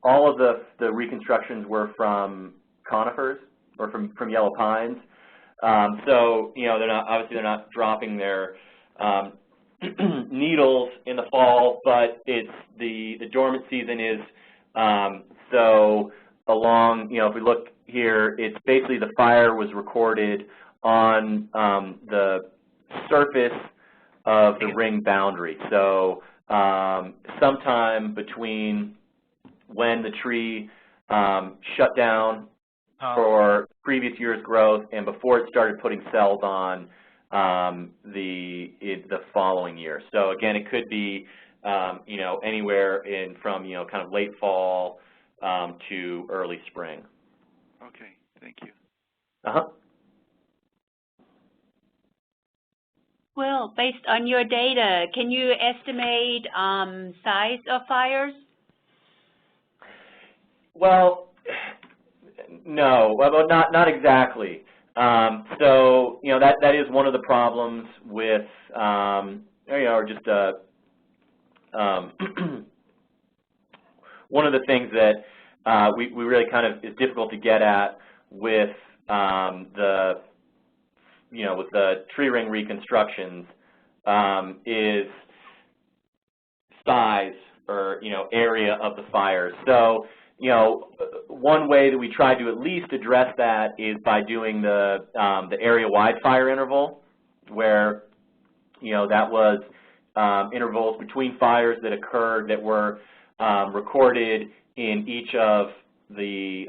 all of the reconstructions were from conifers or from yellow pines. So, you know, they're not dropping their needles in the fall, but it's the dormant season is so along, you know, if we look here, it's basically the fire was recorded on the surface of the ring boundary. So sometime between when the tree shut down for previous year's growth and before it started putting cells on the following year. So again, it could be you know, anywhere from, you know, kind of late fall to early spring. Okay, thank you. Uh-huh. Well, based on your data, can you estimate size of fires? Well, no, well, not exactly. So, you know, that is one of the problems with, you know, or just one of the things that we really kind of is difficult to get at with with the tree ring reconstructions is size or, area of the fires. So, one way that we try to at least address that is by doing the area-wide fire interval, where, that was intervals between fires that occurred that were recorded in each of the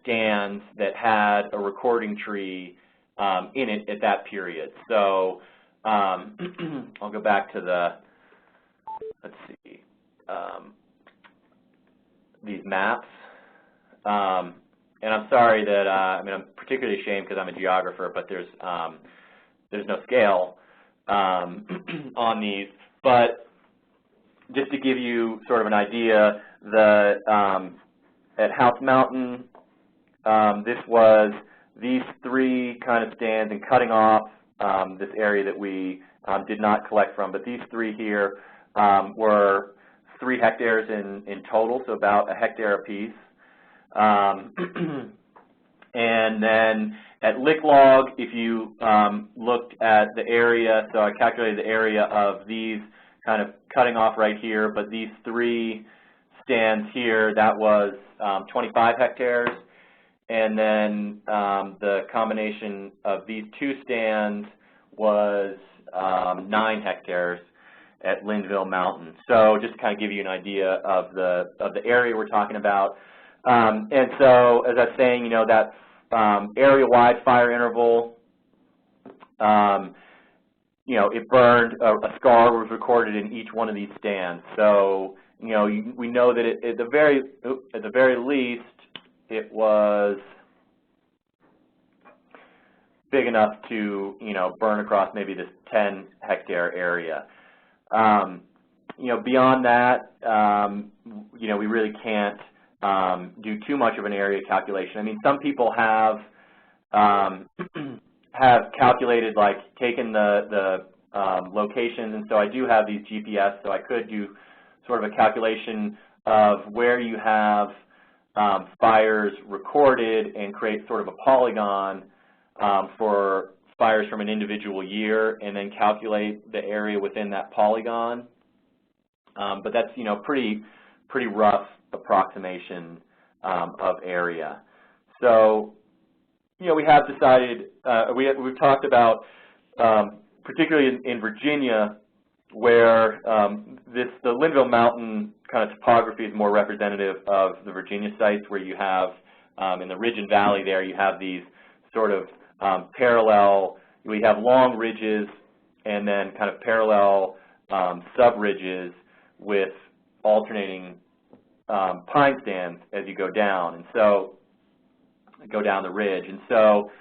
stands that had a recording tree in it at that period. So I'll go back to the, let's see, these maps. And I'm sorry that, I'm particularly ashamed because I'm a geographer, but there's no scale on these. But just to give you sort of an idea, at House Mountain, this was these three kind of stands and cutting off this area that we did not collect from. But these three here were 3 hectares in total, so about a hectare apiece. And then at Lick Log, if you looked at the area, so I calculated the area of these kind of cutting off right here, but these 3 stands here, that was 25 hectares. And then the combination of these 2 stands was 9 hectares at Linville Mountain. So just to kind of give you an idea of the area we're talking about. And so, as I was saying, that area-wide fire interval, it burned, a scar was recorded in each one of these stands. So, we know that at the very least, it was big enough to, burn across maybe this 10-hectare area. Beyond that, we really can't do too much of an area calculation. I mean, some people have calculated, like, taken the locations, and so I do have these GPS, so I could do sort of a calculation of where you have fires recorded and create sort of a polygon for fires from an individual year, and then calculate the area within that polygon. But that's, pretty rough approximation of area. So, we have decided, we've talked about, particularly in Virginia, where the Linville Mountain kind of topography is more representative of the Virginia sites, where you have, in the ridge and valley there, you have these sort of parallel, we have long ridges and then kind of parallel sub-ridges with alternating pine stands as you go down, and so go down the ridge. And so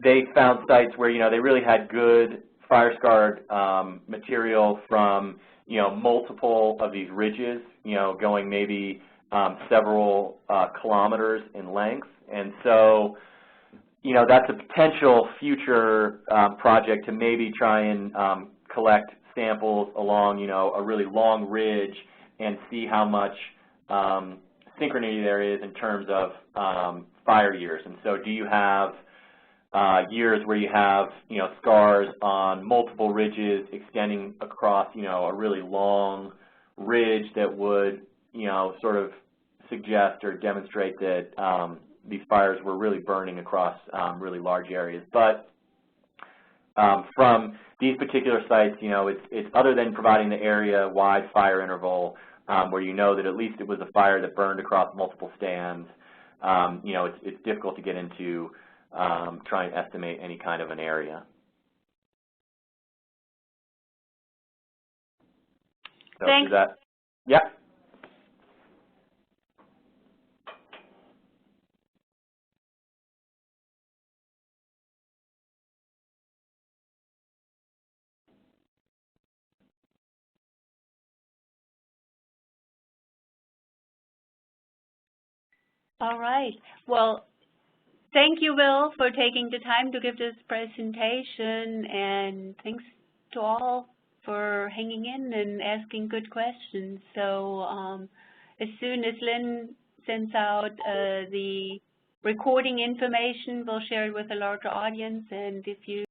they found sites where, they really had good fire-scarred material from, multiple of these ridges, going maybe several kilometers in length. And so, that's a potential future project to maybe try and collect samples along, a really long ridge and see how much synchrony there is in terms of fire years. And so do you have years where you have, scars on multiple ridges extending across, a really long ridge that would, sort of suggest or demonstrate that these fires were really burning across really large areas. But from these particular sites, it's other than providing the area-wide fire interval, where that at least it was a fire that burned across multiple stands, it's difficult to get into trying to estimate any kind of an area. So Thanks. Yeah. All right. Well, thank you, Will, for taking the time to give this presentation, and thanks to all for hanging in and asking good questions. So as soon as Lynn sends out the recording information. We'll share it with a larger audience, and if you